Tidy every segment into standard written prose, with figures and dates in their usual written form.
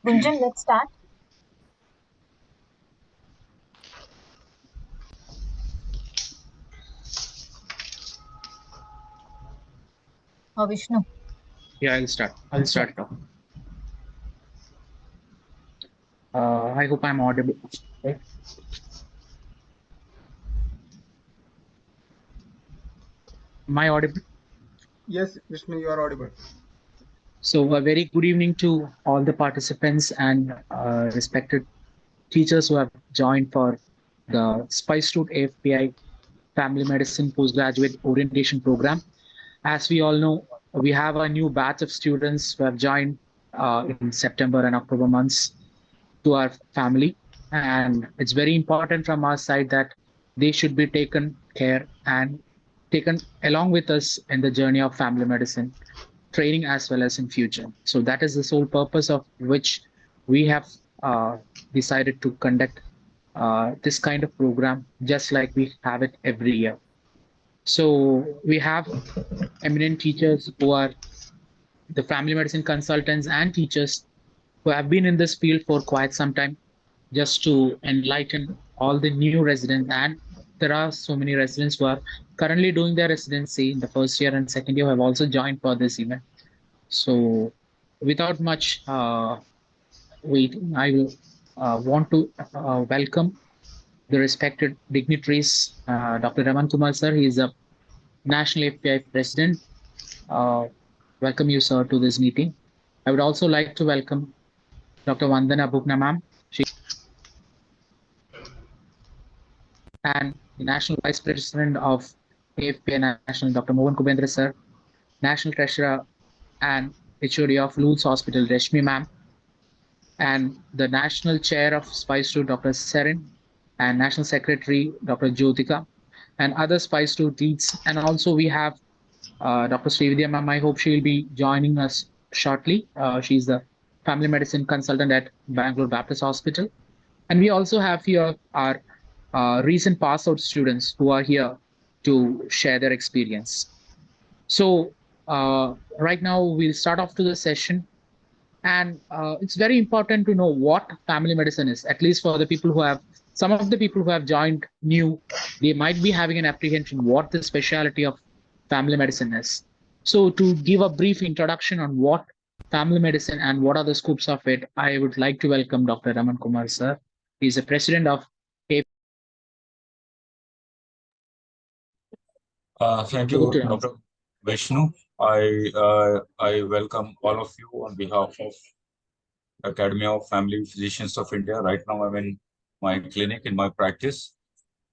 Gunjan, let's start. Vishnu. Yeah, I'll start it off. I hope I'm audible. Okay. Am I audible? Yes, Vishnu, you are audible. So, a very good evening to all the participants and respected teachers who have joined for the Spice Route AFPI Family Medicine Postgraduate Orientation Program. As we all know, we have a new batch of students who have joined in September and October months to our family. And it's very important from our side that they should be taken care and taken along with us in the journey of family medicine training as well as in future. So that is the sole purpose of which we have uh, decided to conduct this kind of program, just like we have it every year. So we have eminent teachers who are the family medicine consultants and teachers who have been in this field for quite some time just to enlighten all the new residents. And there are so many residents who are currently doing their residency in the first year and second year who have also joined for this event. So without much waiting, I will want to welcome the respected dignitaries, Dr. Raman Kumar sir. He is a National AFPI President. Uh, welcome you, sir, to this meeting. I would also like to welcome Dr. Vandana Bhupna ma'am. She and the National Vice President of AFPI National, Dr. Mohan Kubendra sir, National Treasurer and HOD of Lulz Hospital, Reshmi ma'am, and the National Chair of Spice Route, Dr. Serin, and National Secretary, Dr. Jyotika, and other Spice Route leads. And also we have Dr. Srividya ma'am. I hope she will be joining us shortly. She's the family medicine consultant at Bangalore Baptist Hospital. And we also have here our recent pass out students who are here to share their experience. So right now we'll start off to the session. And it's very important to know what family medicine is, at least for the people who have, some of the people who have joined new, they might be having an apprehension what the specialty of family medicine is. So to give a brief introduction on what family medicine and what are the scopes of it, I would like to welcome Dr. Raman Kumar sir. He's the president of Thank you, Dr. Vishnu. I welcome all of you on behalf of Academy of Family Physicians of India. Right now, I'm in my clinic in my practice,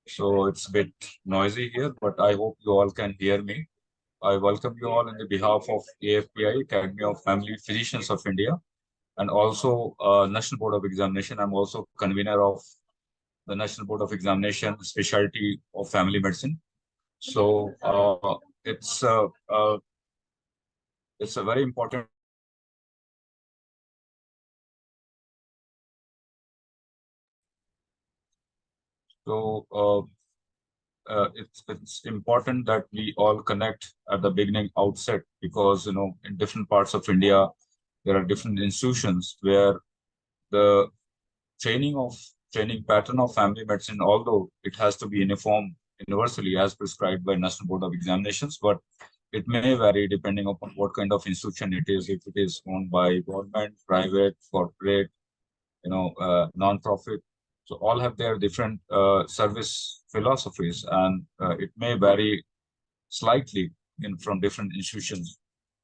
so it's a bit noisy here, but I hope you all can hear me. I welcome you all on the behalf of AFPI, Academy of Family Physicians of India, and also National Board of Examination. I'm also convener of the National Board of Examination, Specialty of Family Medicine. So it's it's a very important. So it's important that we all connect at the beginning outset, because in different parts of India there are different institutions where the training pattern of family medicine, although it has to be uniform universally as prescribed by National Board of Examinations, but it may vary depending upon what kind of institution it is, if it is owned by government, private, corporate, non-profit. So all have their different service philosophies, and it may vary slightly from different institutions,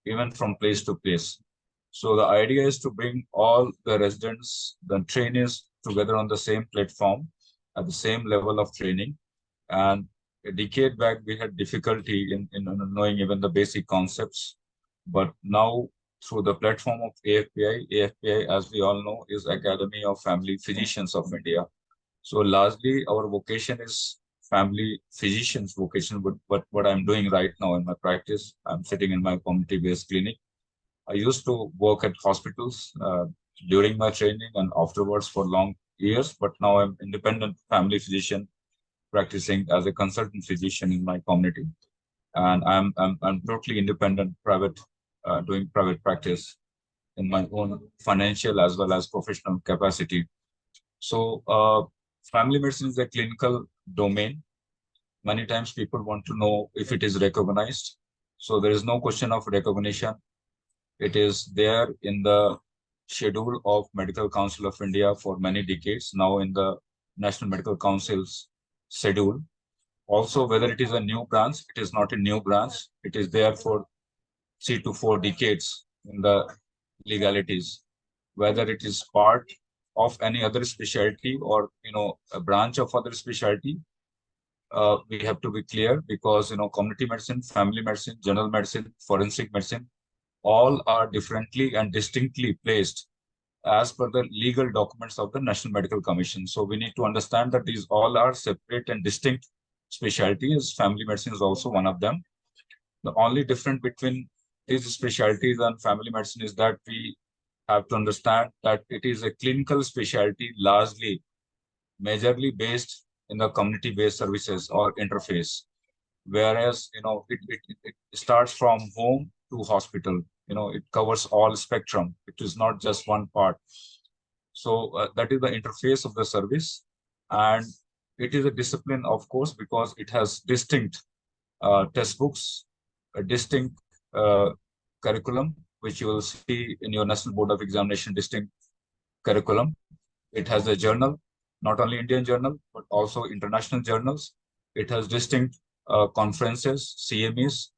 even from place to place. So the idea is to bring all the residents, the trainees together on the same platform at the same level of training. And a decade back, we had difficulty in knowing even the basic concepts. But now, through the platform of AFPI, as we all know, is Academy of Family Physicians of India. So largely, our vocation is family physician's vocation. But what I'm doing right now in my practice, I'm sitting in my community-based clinic. I used to work at hospitals during my training and afterwards for long years, but now I'm independent family physician practicing as a consultant physician in my community, and I'm totally independent, private, doing private practice. in my own financial as well as professional capacity. So, family medicine is a clinical domain. Many times people want to know if it is recognized. So there is no question of recognition. It is there in the schedule of Medical Council of India for many decades, now in the National Medical Council's schedule. Also, whether it is a new branch, it is not a new branch. It is there for 3 to 4 decades in the legalities. Whether it is part of any other specialty or a branch of other specialty, we have to be clear, because community medicine, family medicine, general medicine, forensic medicine, all are differently and distinctly placed as per the legal documents of the National Medical Commission. So we need to understand that these all are separate and distinct specialties. Family medicine is also one of them. The only difference between these specialties and family medicine is that we have to understand that it is a clinical specialty, largely, majorly based in the community-based services or interface. Whereas, it starts from home to hospital. It covers all spectrum. It is not just one part. So that is the interface of the service. And it is a discipline, of course, because it has distinct test books, a distinct curriculum, which you will see in your National Board of Examination distinct curriculum. It has a journal, not only Indian journal, but also international journals. It has distinct conferences, CMEs,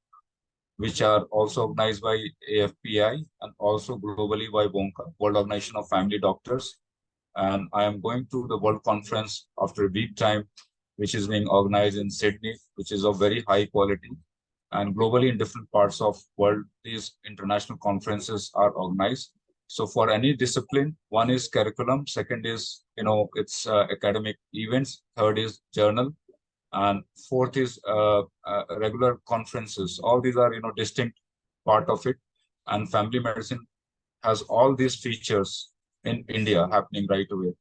which are also organized by AFPI and also globally by WONCA, World Organization of Family Doctors. And I am going to the World Conference after a week time, which is being organized in Sydney, which is of very high quality. And globally in different parts of world, these international conferences are organized. So for any discipline, one is curriculum, second is, it's academic events, third is journal, and fourth is regular conferences. All these are, distinct part of it. And family medicine has all these features in India happening right away.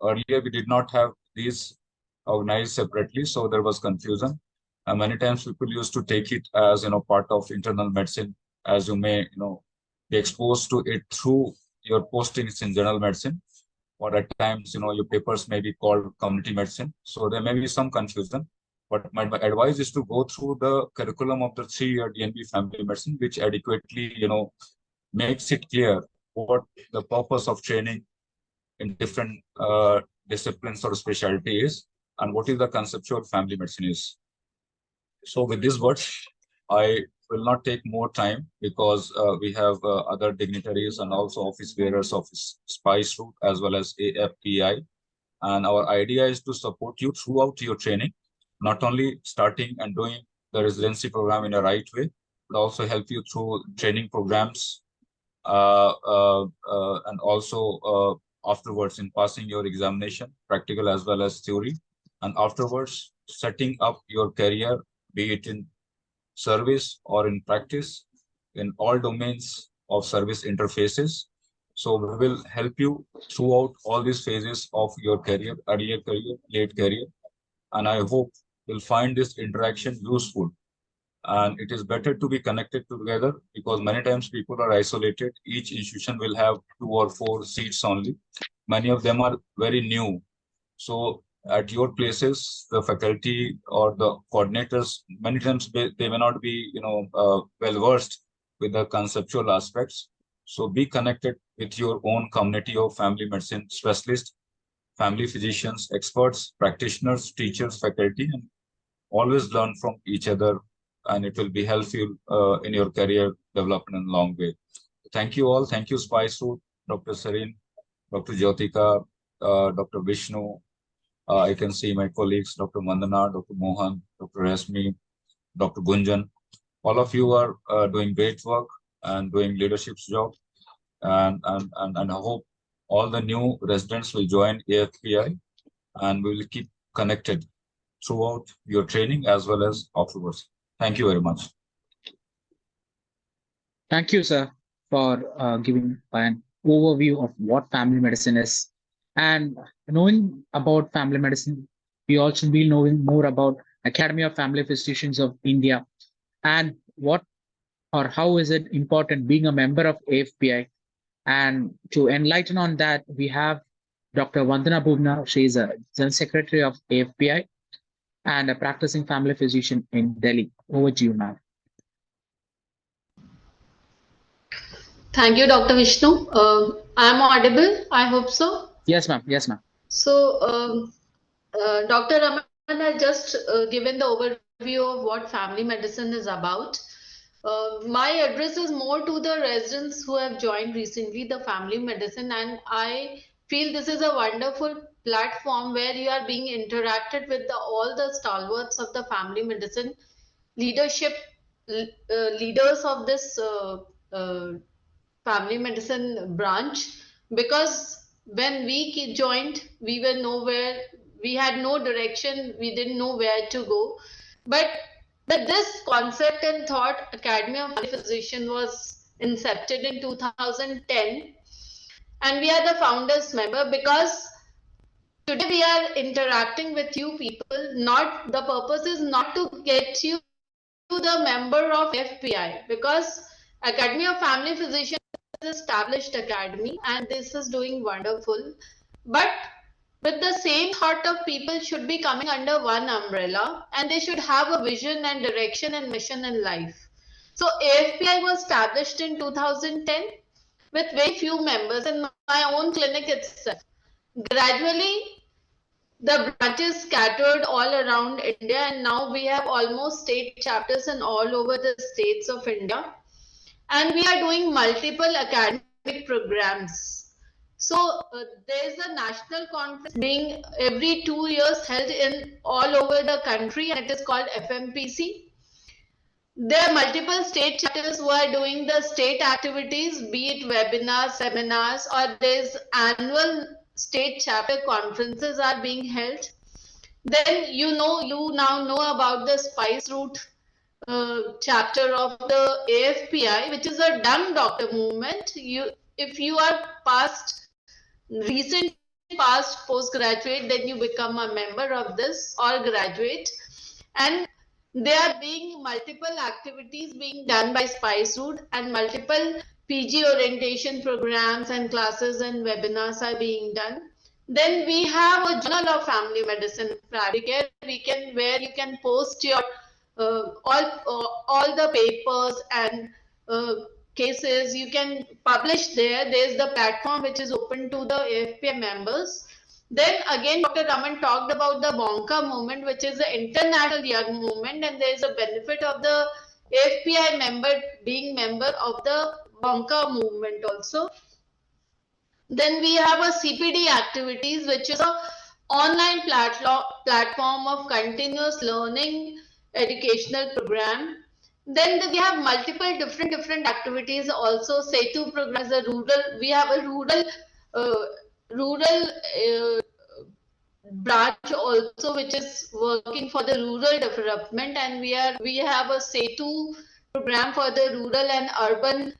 Earlier, we did not have these organized separately, so there was confusion. And many times people used to take it as, part of internal medicine, as you may, be exposed to it through your postings in general medicine, or at times, your papers may be called community medicine. So there may be some confusion. But my advice is to go through the curriculum of the 3-year DNB family medicine, which adequately, makes it clear what the purpose of training in different disciplines or specialty is, and what is the conceptual family medicine is. So with these words, I will not take more time, because we have other dignitaries and also office bearers of Spice Route as well as AFPI. And our idea is to support you throughout your training, not only starting and doing the residency program in a right way, but also help you through training programs, and also afterwards in passing your examination, practical as well as theory, and afterwards setting up your career, be it in service or in practice, in all domains of service interfaces. So we will help you throughout all these phases of your career, earlier career, late career, and I hope you'll find this interaction useful. And it is better to be connected together, because many times people are isolated. Each institution will have 2 or 4 seats only. Many of them are very new. So at your places, the faculty or the coordinators, many times they may not be, well versed with the conceptual aspects. So be connected with your own community of family medicine specialists, family physicians, experts, practitioners, teachers, faculty, and always learn from each other, and it will be helpful in your career development in a long way. Thank you all. Thank you, Spice Root, Dr. Serene, Dr. Jyotika, Dr. Vishnu. I can see my colleagues, Dr. Mandana, Dr. Mohan, Dr. Resmi, Dr. Gunjan. All of you are doing great work and doing leadership job. And I hope all the new residents will join AFPI, and we will keep connected throughout your training as well as afterwards. Thank you very much. Thank you, sir, for giving an overview of what family medicine is. And knowing about family medicine, we also be knowing more about Academy of Family Physicians of India, and what or how is it important being a member of AFPI, And to enlighten on that, we have Dr. Vandana Bhuvna. She is a General Secretary of AFPI and a practicing family physician in Delhi. Over to you, ma'am. Thank you, Dr. Vishnu. I'm audible. I hope so. Yes, ma'am. Yes, ma'am. So, Dr. Raman has just given the overview of what family medicine is about. My address is more to the residents who have joined recently the family medicine, and I feel this is a wonderful platform where you are being interacted with all the stalwarts of the family medicine leadership, leaders of this family medicine branch, because when we joined we were nowhere, we had no direction, we didn't know where to go. But with this concept and thought, Academy of Family Physician was incepted in 2010, and we are the founders member because today we are interacting with you people. Not the purpose is not to get you the member of AFPI, because Academy of Family Physicians established academy and this is doing wonderful, but with the same thought of people should be coming under one umbrella and they should have a vision and direction and mission in life. So AFPI was established in 2010 with very few members in my own clinic itself. Gradually the branches scattered all around India, and now we have almost state chapters in all over the states of India, and we are doing multiple academic programs. So there is a national conference being every 2 years held in all over the country, and it is called FMPC. There are multiple state chapters who are doing the state activities, be it webinars, seminars, or there's annual state chapter conferences are being held. Then you now know about the spice route chapter of the AFPI, which is a young doctor movement. If you are recently past postgraduate, then you become a member of this or graduate, and there are being multiple activities being done by Spice Route, and multiple PG orientation programs and classes and webinars are being done. Then we have a Journal of Family Medicine Fabric where you can post your all the papers and uh, cases you can publish there. There's the platform which is open to the AFPI members. Then again, Dr. Raman talked about the Bonka movement, which is the international young movement, and there is a benefit of the AFPI member being member of the Bonka movement also. Then we have a CPD activities, which is a online platform of continuous learning educational program. Then we have multiple different activities also. Setu program is a rural. We have a uh, rural branch also, which is working for the rural development, and we have a Setu program for the rural and urban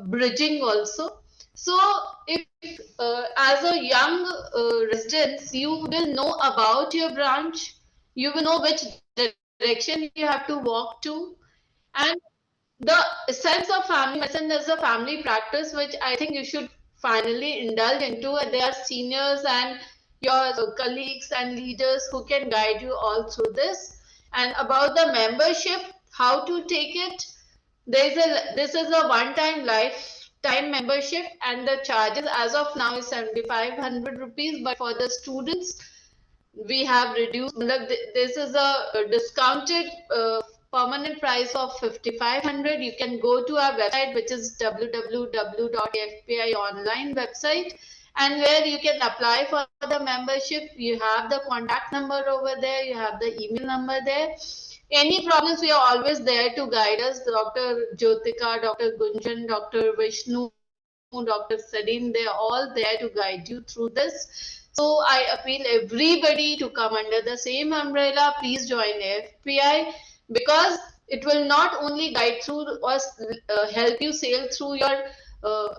bridging also. So if as a young residents, you will know about your branch, you will know which direction you have to walk to, and the essence of family medicine is a family practice, which I think you should finally indulge into. And there are seniors and your colleagues and leaders who can guide you all through this. And about the membership, how to take it, this is a one-time lifetime membership, and the charges as of now is 7,500 rupees. But for the students, we have reduced. This is a discounted permanent price of 5,500. You can go to our website, which is www.fpi online website, and where you can apply for the membership. You have the contact number over there, you have the email number there. Any problems, we are always there to guide us. Dr. Jyotika, Dr. Gunjan, Dr. Vishnu, Dr. Sadin, they're all there to guide you through this. So I appeal everybody to come under the same umbrella. Please join AFPI, because it will not only guide through or help you sail through your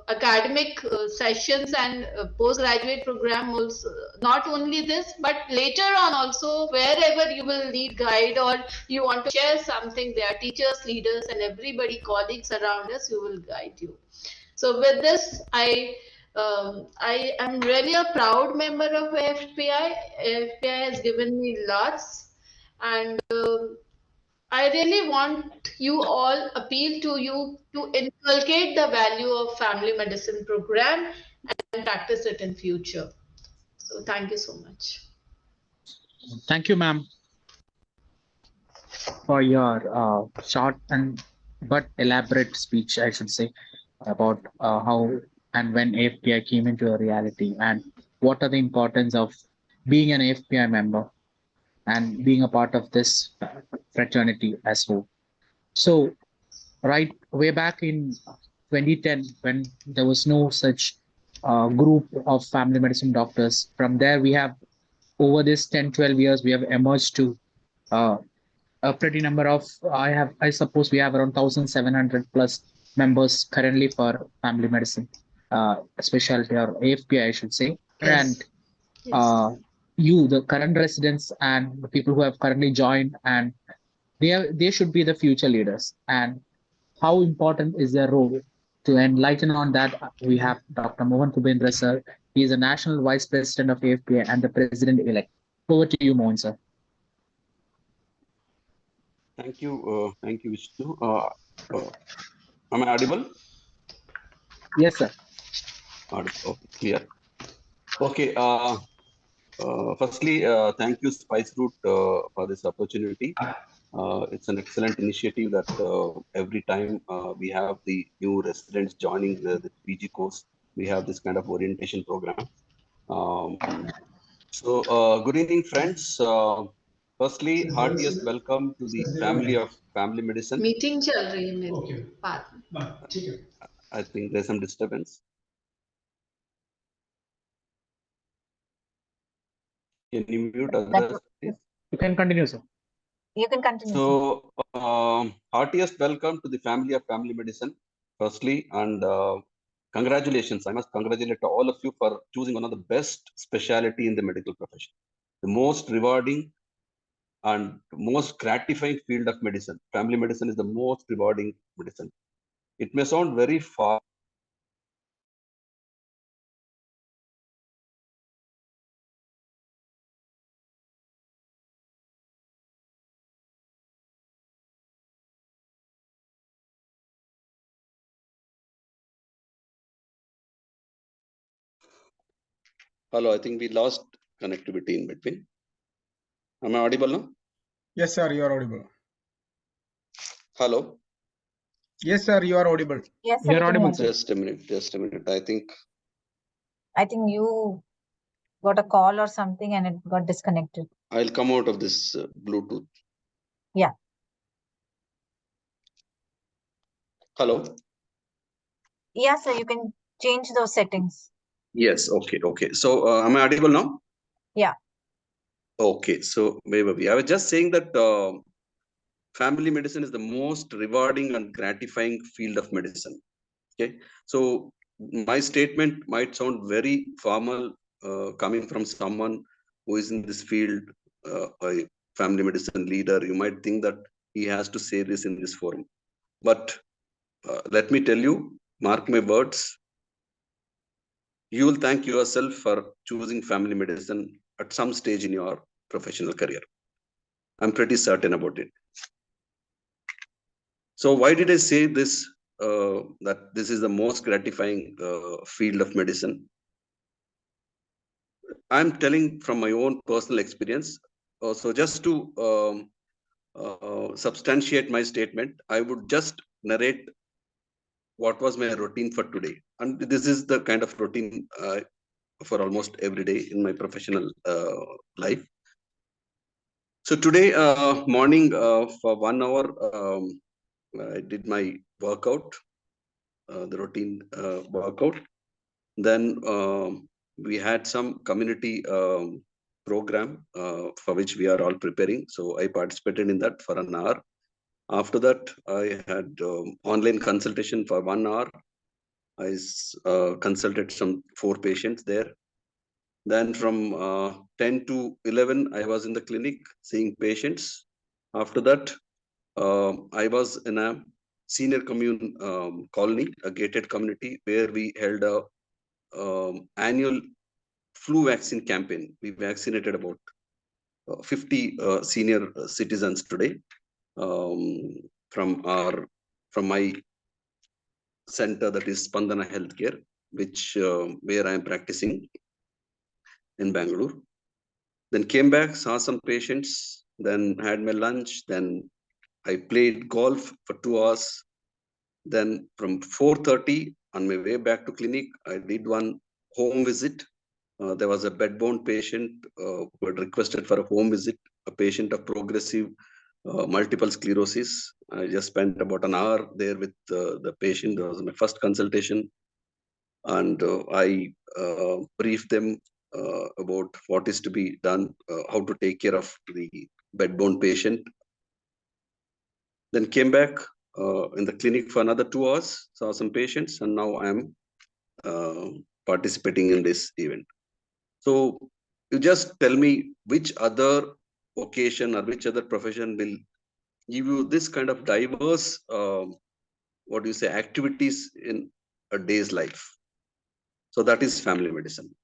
academic sessions and postgraduate program also. Not only this, but later on also, wherever you will need guide or you want to share something, there are teachers, leaders, and everybody, colleagues around us who will guide you. So with this, I am really a proud member of AFPI. AFPI has given me lots, and I really want you all appeal to you to inculcate the value of family medicine program and practice it in future. So thank you so much. Thank you, ma'am, for your short and but elaborate speech, I should say, about how and when AFPI came into a reality and what are the importance of being an AFPI member and being a part of this fraternity as well. So, right way back in 2010, when there was no such group of family medicine doctors, from there we have over this 10, 12 years, we have emerged to uh, a pretty number of I suppose we have around 1,700 plus members currently for family medicine specialty or AFPI, I should say. And Yes. Yes. uh, you, the current residents and the people who have currently joined, and they should be the future leaders. And how important is their role? To enlighten on that, we have Dr. Mohan Kubendra sir. He is a national vice president of AFPI and the president elect. Over to you, Mohan sir. Thank you, Vishnu. Am I audible? Yes, sir. Audible. Okay, clear. Okay. Firstly, thank you, Spice Route, for this opportunity. It's an excellent initiative that every time we have the new residents joining the PG course, we have this kind of orientation program. Good evening, friends. Firstly, heartiest welcome to the family of family medicine. Meeting चल रही है मेरी बात में. I think there's some disturbance. Can you mute others, please? You can continue, sir. You can continue. So, heartiest welcome to the family of family medicine, firstly, and congratulations. I must congratulate all of you for choosing one of the best specialty in the medical profession, the most rewarding and most gratifying field of medicine. Family medicine is the most rewarding medicine. It may sound very far. Hello, I think we lost connectivity in between. Am I audible now? Yes, sir, you are audible. Hello. Yes, sir, you are audible. Yes, You're sir, we can audible, hear sir. you. Just a minute. I think you got a call or something and it got disconnected. I'll come out of this Bluetooth. Yeah. Hello. Yeah, sir, you can change those settings. Yes. Okay. So, am I audible now? Yeah. Okay. So, maybe I was just saying that family medicine is the most rewarding and gratifying field of medicine. Okay. So, my statement might sound very formal, coming from someone who is in this field, a family medicine leader. You might think that he has to say this in this forum, but let me tell you, mark my words. You will thank yourself for choosing family medicine at some stage in your professional career. I'm pretty certain about it. So why did I say this, that this is the most gratifying field of medicine? I'm telling from my own personal experience. So just to substantiate my statement, I would just narrate what was my routine for today. And this is the kind of routine for almost every day in my professional life. So today morning for 1 hour, I did my workout, the routine workout. Then we had some community program for which we are all preparing. So I participated in that for an hour. After that, I had online consultation for 1 hour. I consulted some 4 patients there. Then from 10 to 11, I was in the clinic seeing patients. After that, I was in a senior commune colony, a gated community, where we held a annual flu vaccine campaign. We vaccinated about 50 senior citizens today um, from my center, that is Spandana Healthcare, which where I am practicing in Bangalore. Then came back, saw some patients, then had my lunch, then I played golf for 2 hours. Then from 4:30 on my way back to clinic, I did one home visit. There was a bedbound patient who had requested for a home visit, a patient of progressive multiple sclerosis. I just spent about an hour there with the patient. That was my first consultation. And I briefed them about what is to be done, how to take care of the bedbound patient. Then came back in the clinic for another 2 hours, saw some patients, and now I am participating in this event. So you just tell me which other occasion or which other profession will give you this kind of diverse, what do you say, activities in a day's life. So that is family medicine.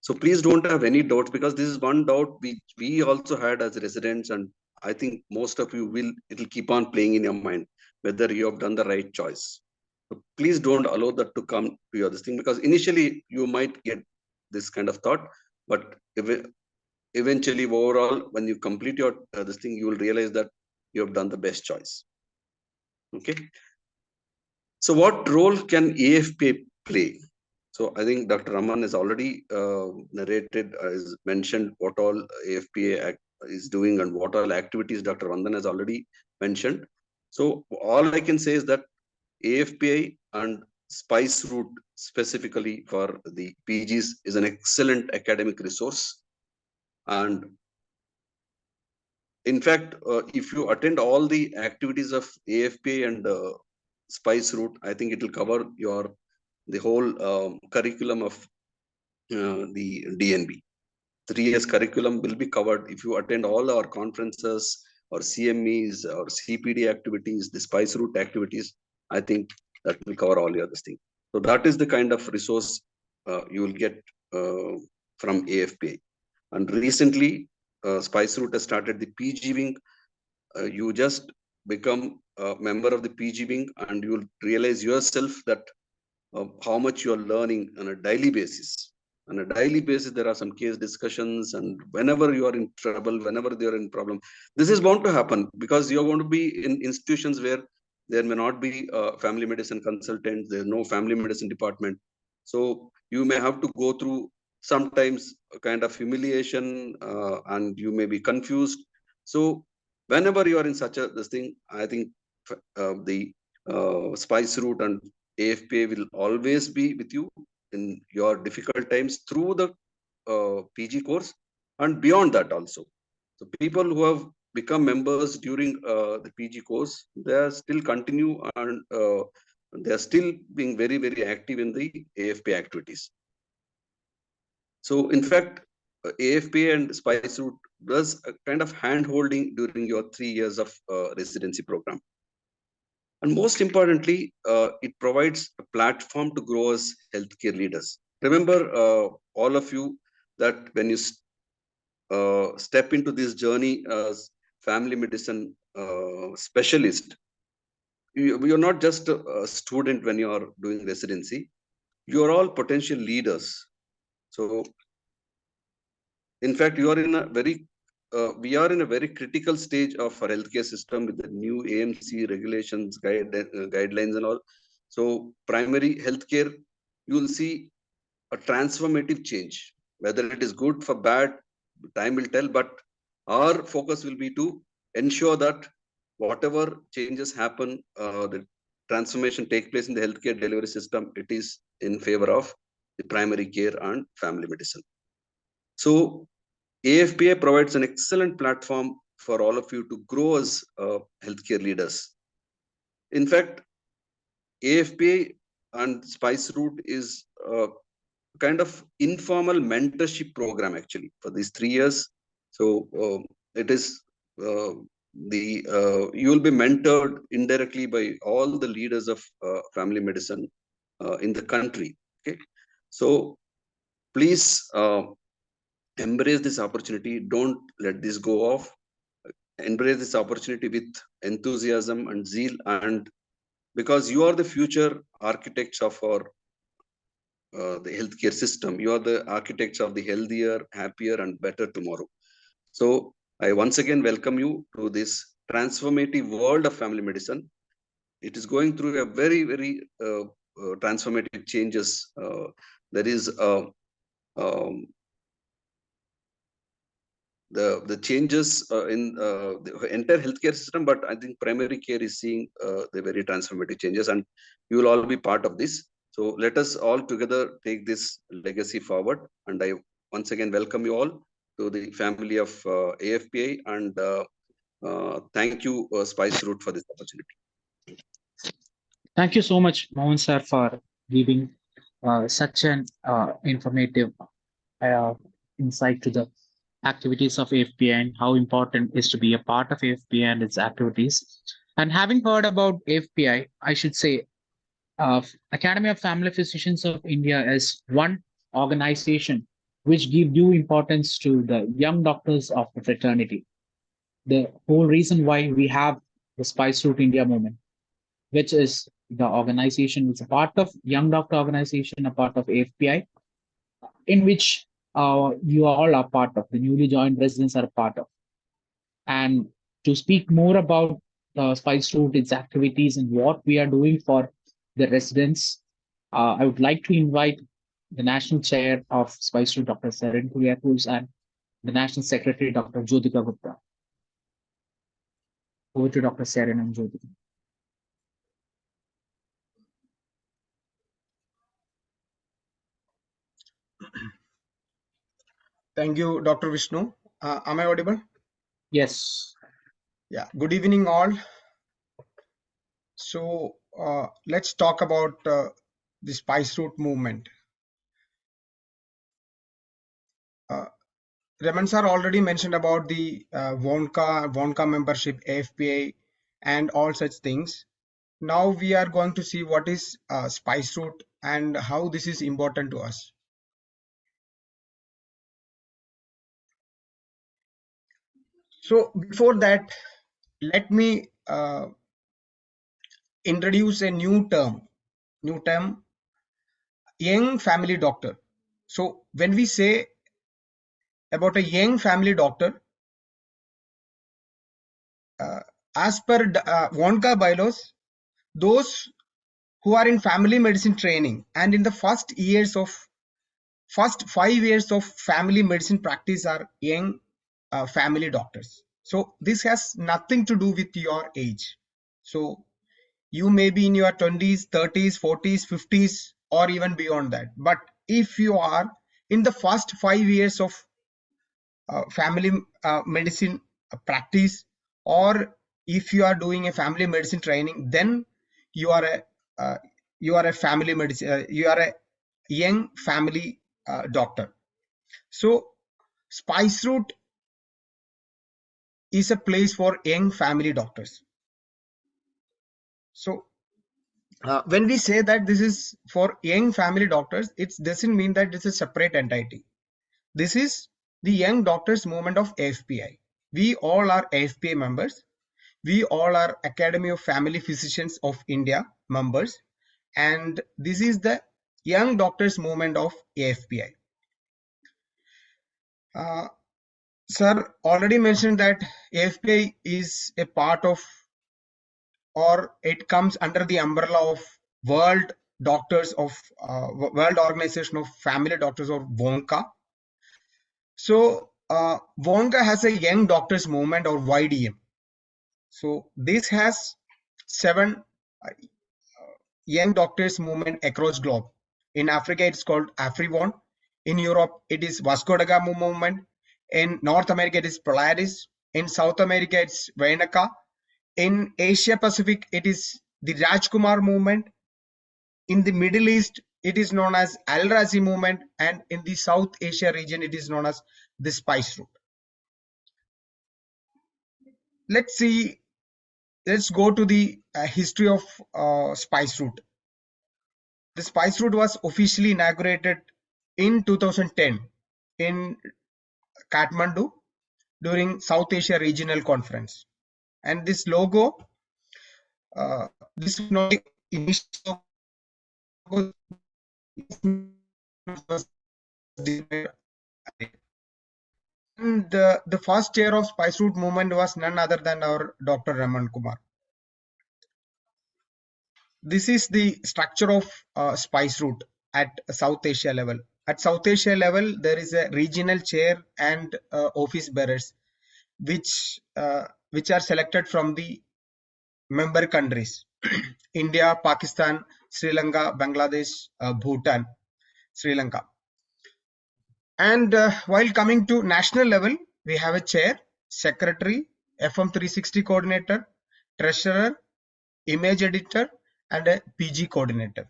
So please don't have any doubts, because this is one doubt we also had as residents, and I think most of you it'll keep on playing in your mind whether you have done the right choice. So please don't allow that to come to your this thing, because initially you might get this kind of thought, but eventually overall, when you complete your this thing, you will realize that you have done the best choice. Okay. So what role can AFPI play? So I think Dr. Raman has already narrated, has mentioned what all AFPI is doing and what all activities Dr. Vandan has already mentioned. So all I can say is that AFPI and Spice Route specifically for the PGs is an excellent academic resource. And in fact, if you attend all the activities of AFPI and Spice Route, I think it will cover the whole curriculum of the DNB. 3 years curriculum will be covered if you attend all our conferences or CMEs or CPD activities, the Spice Route activities. I think that will cover all the other things. So that is the kind of resource you will get from AFPI. And recently, Spice Route has started the PG wing. You just become a member of the PG wing, and you will realize yourself that how much you are learning on a daily basis. On a daily basis, there are some case discussions, and whenever you are in trouble, whenever they are in problem, this is bound to happen, because you are going to be in institutions where there may not be a family medicine consultant, there's no family medicine department. So you may have to go through sometimes a kind of humiliation, and you may be confused. So whenever you are in such this thing, I think the Spice Route and AFPI will always be with you in your difficult times through the PG course and beyond that also. So people who have become members during the PG course, they are still continue, and they are still being very, very active in the AFPI activities. So in fact, AFPI and Spice Route does a kind of hand holding during your 3 years of residency program. And most importantly, it provides a platform to grow as healthcare leaders. Remember, all of you, that when you step into this journey as family medicine specialist, you're not just a student when you are doing residency. You are all potential leaders. So, in fact, you are in a we are in a very critical stage of our healthcare system with the new AMC regulations, guidelines and all. So primary healthcare, you will see a transformative change. Whether it is good for bad, time will tell, but our focus will be to ensure that whatever changes happen, the transformation take place in the healthcare delivery system, it is in favor of the primary care and family medicine. So AFPI provides an excellent platform for all of you to grow as healthcare leaders. In fact, AFPI and Spice Route is a kind of informal mentorship program actually for these 3 years. So it is you will be mentored indirectly by all the leaders of family medicine in the country. Okay, so please embrace this opportunity. Don't let this go off. Embrace this opportunity with enthusiasm and zeal, and because you are the future architects of our the healthcare system. You are the architects of the healthier, happier, and better tomorrow. So I once again welcome you to this transformative world of family medicine. It is going through a very, very transformative changes. There is um, the changes in the entire healthcare system, but I think primary care is seeing the very transformative changes, and you will all be part of this. So let us all together take this legacy forward. And I once again welcome you all to the family of AFPI, and thank you, Spice Route, for this opportunity. Thank you so much, Mohan sir, for giving such an informative uh, insight to the activities of AFPI and how important is to be a part of AFPI and its activities. And having heard about AFPI, I should say Academy of Family Physicians of India is one organization which give due importance to the young doctors of the fraternity. The whole reason why we have the Spice Route India movement, which is the organization, it's a part of Young Doctor Organization, a part of AFPI, in which you all are part of, the newly joined residents are a part of. And to speak more about Spice Route, its activities, and what we are doing for the residents, I would like to invite the National Chair of Spice Route, Dr. Saren Kuriakus, and the National Secretary, Dr. Jyotika Gupta. Over to Dr. Saren and Jyotika. Thank you, Dr. Vishnu. Am I audible? Yes. Yeah. Good evening, all. So let's talk about the Spice Route movement. Raman sir already mentioned about the Wonka membership, AFPA, and all such things. Now we are going to see what is Spice Route and how this is important to us. So before that, let me introduce a new term, young family doctor. So when we say about a young family doctor, as per Wonka bylaws, those who are in family medicine training and in the first 5 years of family medicine practice are young family doctors. So this has nothing to do with your age. So you may be in your 20s, 30s, 40s, 50s, or even beyond that. But if you are in the first 5 years of family medicine practice, or if you are doing a family medicine training, then you are a family medicine, you are a young family doctor. So Spice Route is a place for young family doctors. So when we say that this is for young family doctors, it doesn't mean that this is a separate entity. This is the young doctors movement of AFPI. We all are AFPI members. We all are Academy of Family Physicians of India members. And this is the young doctors movement of AFPI. Sir already mentioned that AFPI is a part of, or it comes under the umbrella of World Organization of Family Doctors, or WONCA. So WONCA has a young doctors movement, or YDM. So this has 7 young doctors movement across globe. In Africa, it's called AFRIWON. In Europe, it is Vasco da Gama movement. In North America, it is Polaris. In South America, it's Vainaka. In Asia Pacific, it is the Rajkumar movement. In the Middle East, it is known as Al Razi movement. And in the South Asia region, it is known as the Spice Route. let's go to the history of spice route. The spice route was officially inaugurated in 2010 in Kathmandu during South Asia Regional Conference. And this logo, this was not the initial logo, was designed. And the first chair of Spice Route movement was none other than our Dr. Raman Kumar. This is the structure of Spice Route at South Asia level. At South Asia level, there is a regional chair and office bearers, which are selected from the member countries: India, Pakistan, Sri Lanka, Bangladesh, Bhutan, Sri Lanka. And while coming to national level, we have a chair, secretary, FM 360 coordinator, treasurer, image editor, and a PG coordinator.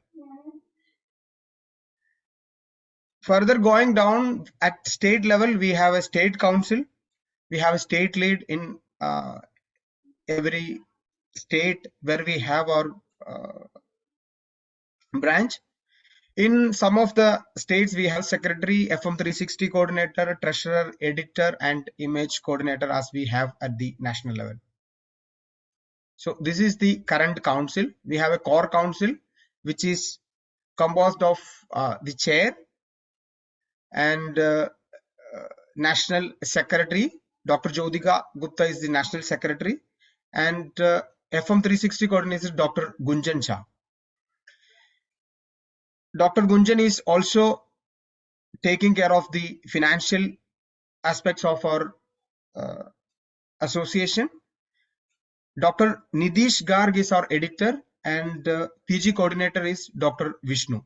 Further going down at state level, we have a state council. We have a state lead in every state where we have our branch. In some of the states, we have secretary, FM 360 coordinator, treasurer, editor, and image coordinator, as we have at the national level. So this is the current council. We have a core council, which is composed of the chair and national secretary. Dr. Jyotika Gupta is the national secretary, and FM 360 coordinator Dr. Gunjan Shah. Dr. Gunjan is also taking care of the financial aspects of our association. Dr. Nidish Garg is our editor, and PG coordinator is Dr. Vishnu.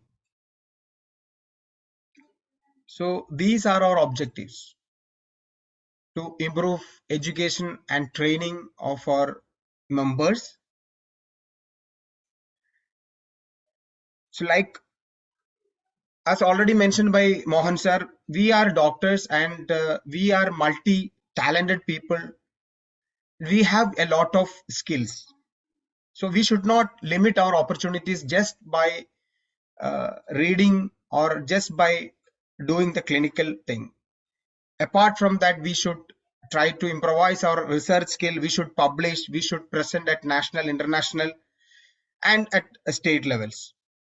So these are our objectives: to improve education and training of our members. So, like as already mentioned by Mohan sir, we are doctors and we are multi-talented people. We have a lot of skills. So we should not limit our opportunities just by reading or just by doing the clinical thing. Apart from that, we should try to improvise our research skill. We should publish, we should present at national, international, and at state levels.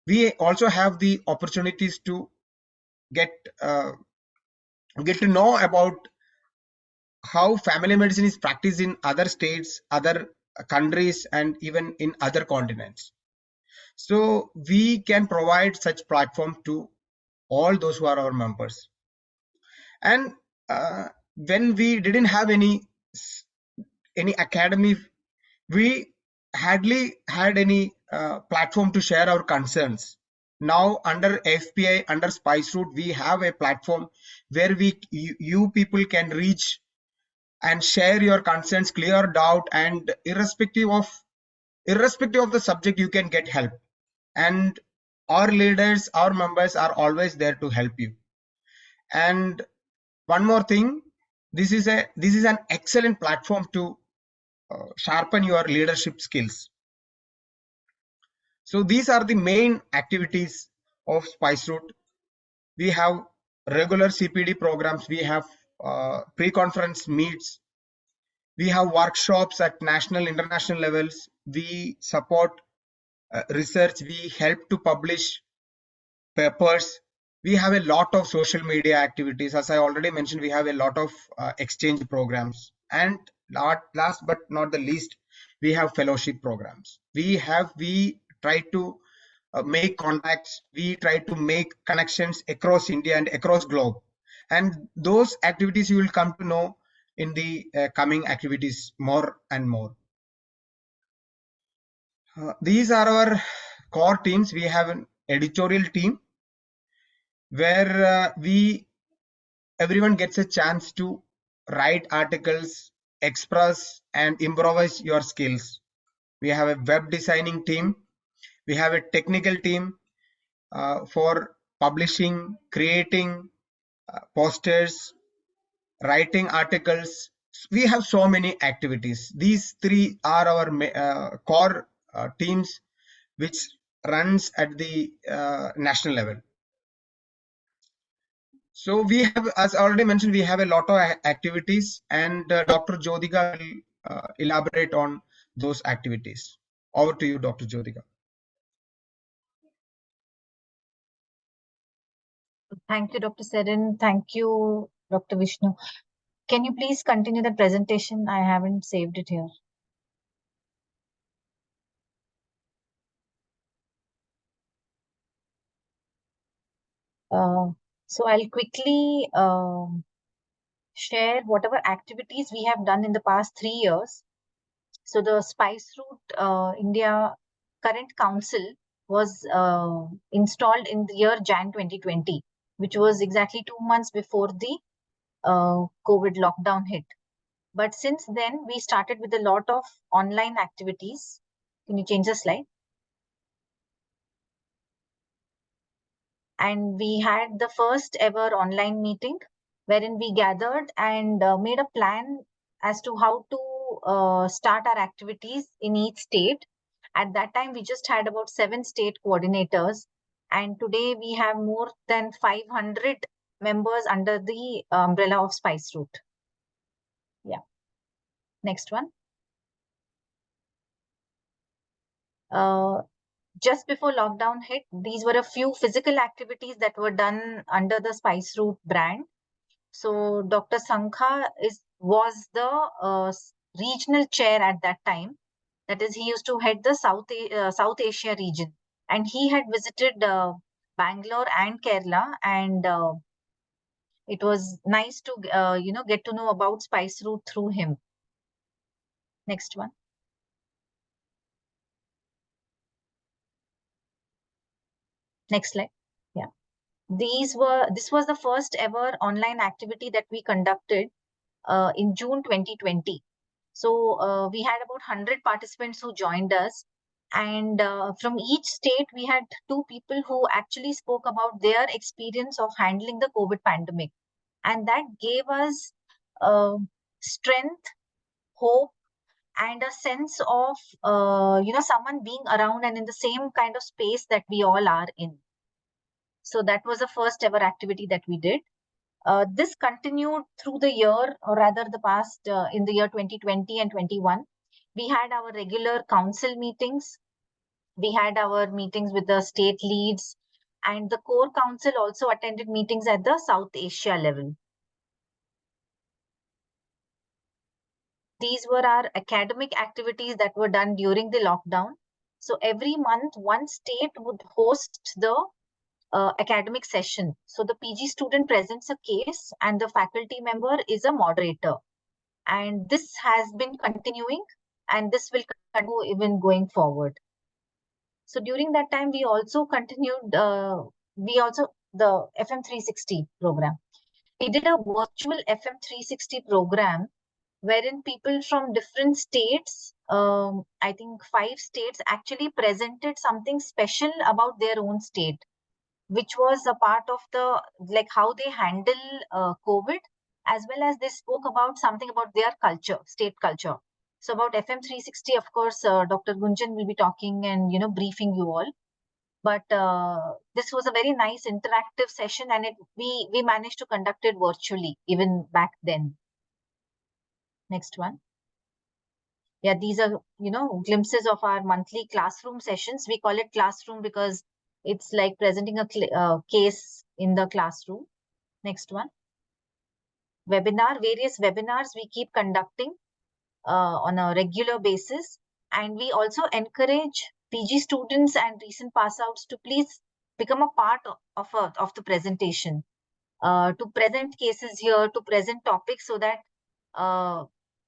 We also have the opportunities to get to know about how family medicine is practiced in other states, other countries, and even in other continents. So we can provide such platform to all those who are our members. And when we didn't have any academy, we hardly had any platform to share our concerns. Now under AFPI, under Spice Route, we have a platform where you people can reach and share your concerns, clear doubt, and irrespective of the subject, you can get help. And our leaders, our members are always there to help you. And one more thing, this is an excellent platform to sharpen your leadership skills. So these are the main activities of Spice Route. We have regular CPD programs. We have pre-conference meets. We have workshops at national, international levels. We support research. We help to publish papers. We have a lot of social media activities. As I already mentioned, we have a lot of exchange programs. And last but not the least, we have fellowship programs. We try to make contacts. We try to make connections across India and across globe. And those activities you will come to know in the coming activities more and more. These are our core teams. We have an editorial team where everyone gets a chance to write articles, express and improvise your skills. We have a web designing team. We have a technical team for publishing, creating posters, writing articles, we have so many activities. These three are our core teams which runs at the national level. So we have, as already mentioned, we have a lot of activities, and Dr. Jyotika will elaborate on those activities. Over to you, Dr. Jyotika. Thank you, Dr. Serin. Thank you, Dr. Vishnu. Can you please continue the presentation? I haven't saved it here. So I'll quickly share whatever activities we have done in the past 3 years. So the Spice Route India current council was installed in the year Jan 2020, which was exactly 2 months before the COVID lockdown hit. But since then, we started with a lot of online activities. Can you change the slide? And we had the first ever online meeting wherein we gathered and made a plan as to how to start our activities in each state. At that time, we just had about 7 state coordinators, and today we have more than 500 members under the umbrella of Spice Route. Yeah. Next one. Just before lockdown hit, these were a few physical activities that were done under the Spice Route brand. So Dr. Sankha was the regional chair at that time. That is, he used to head the South Asia region, and he had visited Bangalore and Kerala, and it was nice to get to know about Spice Route through him. Next one. Next slide. Yeah. This was the first ever online activity that we conducted in June 2020. So we had about 100 participants who joined us, and from each state we had 2 people who actually spoke about their experience of handling the COVID pandemic, and that gave us strength, hope, and a sense of someone being around and in the same kind of space that we all are in. So that was the first ever activity that we did. This continued through the year, or rather the past, in the year 2020 and 21. We had our regular council meetings. We had our meetings with the state leads, and the core council also attended meetings at the South Asia level. These were our academic activities that were done during the lockdown. So every month, one state would host the academic session. So the PG student presents a case and the faculty member is a moderator. And this has been continuing, and this will continue even going forward. So during that time, we also continued, the FM 360 program. We did a virtual FM 360 program wherein people from different states, I think 5 states, actually presented something special about their own state, which was a part of the, like, how they handle COVID, as well as they spoke about something about their culture, state culture. So about FM 360, of course, Dr. Gunjan will be talking and, briefing you all. But this was a very nice interactive session, and we managed to conduct it virtually even back then. Next one. Yeah, these are, glimpses of our monthly classroom sessions. We call it classroom because it's like presenting a case in the classroom. Next one. Various webinars we keep conducting on a regular basis. And we also encourage PG students and recent pass outs to please become a part of the presentation, to present cases here, to present topics, so that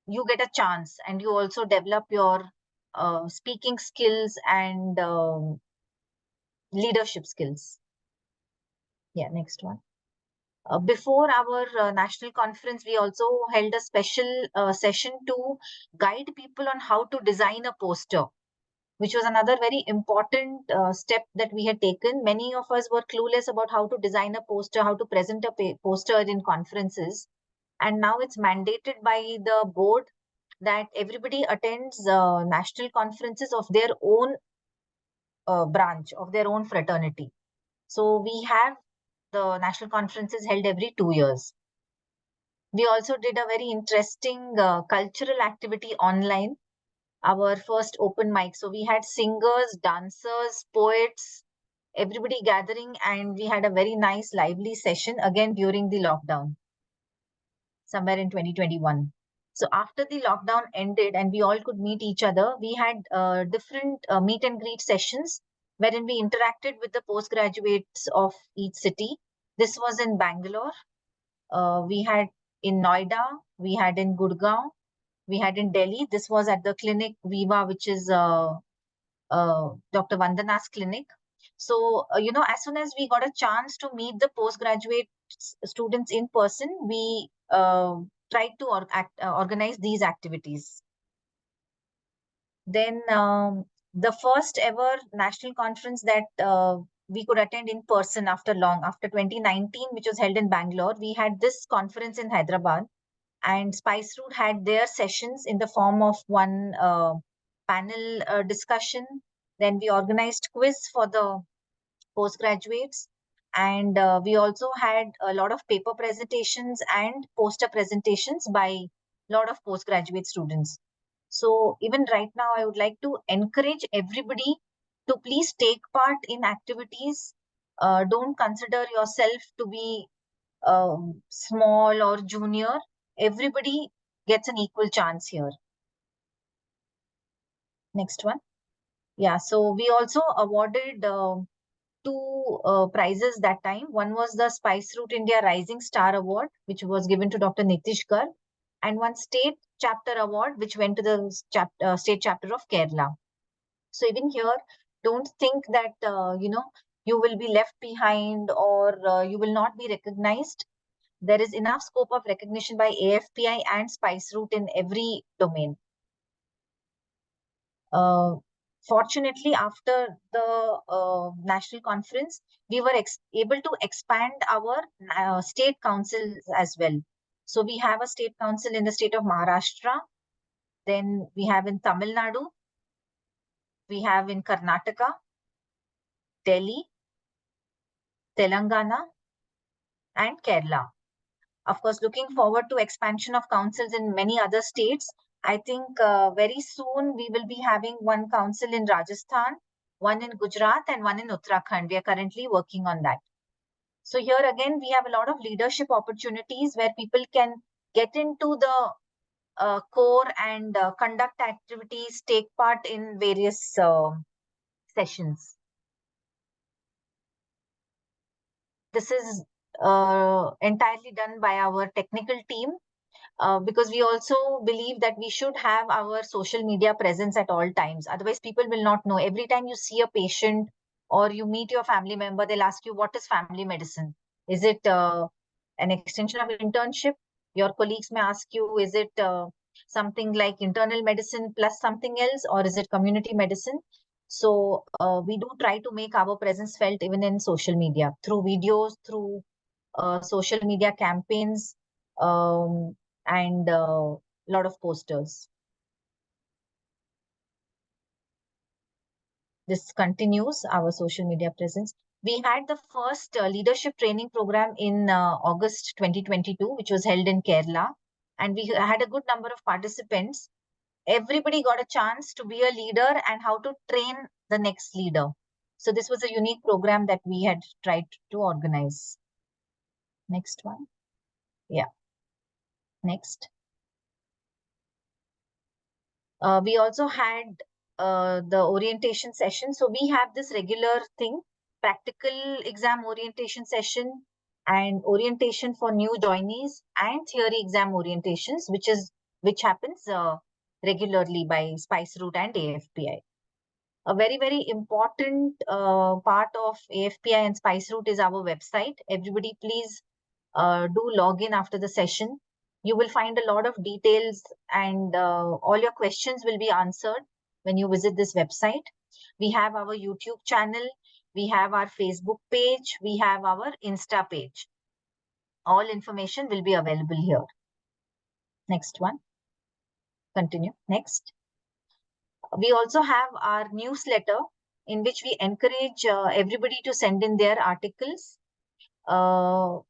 you get a chance and you also develop your speaking skills and leadership skills. Yeah, next one. Before our national conference, we also held a special session to guide people on how to design a poster, which was another very important step that we had taken. Many of us were clueless about how to design a poster, how to present a poster in conferences. And now it's mandated by the board that everybody attends national conferences of their own branch, of their own fraternity. So we have the national conferences held every 2 years. We also did a very interesting cultural activity online, our first open mic. So we had singers, dancers, poets, everybody gathering, and we had a very nice, lively session again during the lockdown, somewhere in 2021. So after the lockdown ended and we all could meet each other, we had different meet and greet sessions wherein we interacted with the postgraduates of each city. This was in Bangalore. We had in Noida, we had in Gurgaon, we had in Delhi. This was at the clinic Viva, which is Dr. Vandana's clinic. So, as soon as we got a chance to meet the postgraduate students in person, we tried to organize these activities. Then the first ever national conference that we could attend in person after 2019, which was held in Bangalore, we had this conference in Hyderabad, and Spice Route had their sessions in the form of one panel discussion. Then we organized quiz for the postgraduates, and we also had a lot of paper presentations and poster presentations by a lot of postgraduate students. So even right now, I would like to encourage everybody to please take part in activities. Don't consider yourself to be small or junior. Everybody gets an equal chance here. Next one. Yeah, so we also awarded two prizes that time. One was the Spice Route India Rising Star Award, which was given to Dr. Nitish Garg, and one state chapter award, which went to the state chapter of Kerala. So even here, don't think that, you will be left behind or you will not be recognized. There is enough scope of recognition by AFPI and Spice Route in every domain. Fortunately, after the national conference, we were able to expand our state councils as well. So we have a state council in the state of Maharashtra. Then we have in Tamil Nadu. We have in Karnataka, Delhi, Telangana, and Kerala. Of course, looking forward to expansion of councils in many other states. I think very soon we will be having one council in Rajasthan, one in Gujarat, and one in Uttarakhand. We are currently working on that. So here again, we have a lot of leadership opportunities where people can get into the core and conduct activities, take part in various sessions. This is entirely done by our technical team. Because we also believe that we should have our social media presence at all times. Otherwise, people will not know. Every time you see a patient or you meet your family member, they'll ask you, what is family medicine? Is it an extension of internship? Your colleagues may ask you, is it something like internal medicine plus something else, or is it community medicine? So we do try to make our presence felt even in social media, through videos, through social media campaigns, and a lot of posters. This continues our social media presence. We had the first leadership training program in August 2022, which was held in Kerala, and we had a good number of participants. Everybody got a chance to be a leader and how to train the next leader. So this was a unique program that we had tried to organize. Next one. Yeah. Next. We also had the orientation session. So we have this regular thing, practical exam orientation session and orientation for new joinees and theory exam orientations, which happens regularly by Spice Route and AFPI. A very, very important part of AFPI and Spice Route is our website. Everybody, please do log in after the session. You will find a lot of details and all your questions will be answered when you visit this website. We have our YouTube channel, we have our Facebook page, we have our Insta page. All information will be available here. Next one. Continue. Next. We also have our newsletter in which we encourage everybody to send in their articles,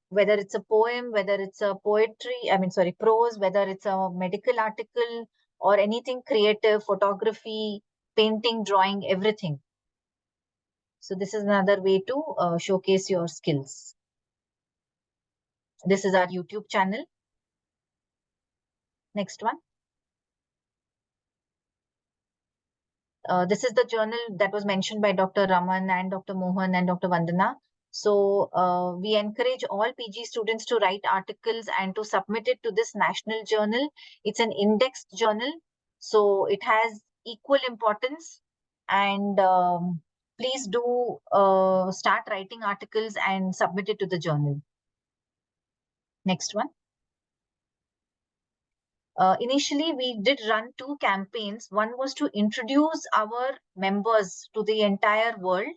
whether it's a poem, whether it's a prose, whether it's a medical article or anything creative, photography, painting, drawing, everything. So this is another way to showcase your skills. This is our YouTube channel. Next one. This is the journal that was mentioned by Dr. Raman and Dr. Mohan and Dr. Vandana. So we encourage all PG students to write articles and to submit it to this national journal. It's an indexed journal, so it has equal importance. And please do start writing articles and submit it to the journal. Next one. Initially, we did run 2 campaigns. One was to introduce our members to the entire world,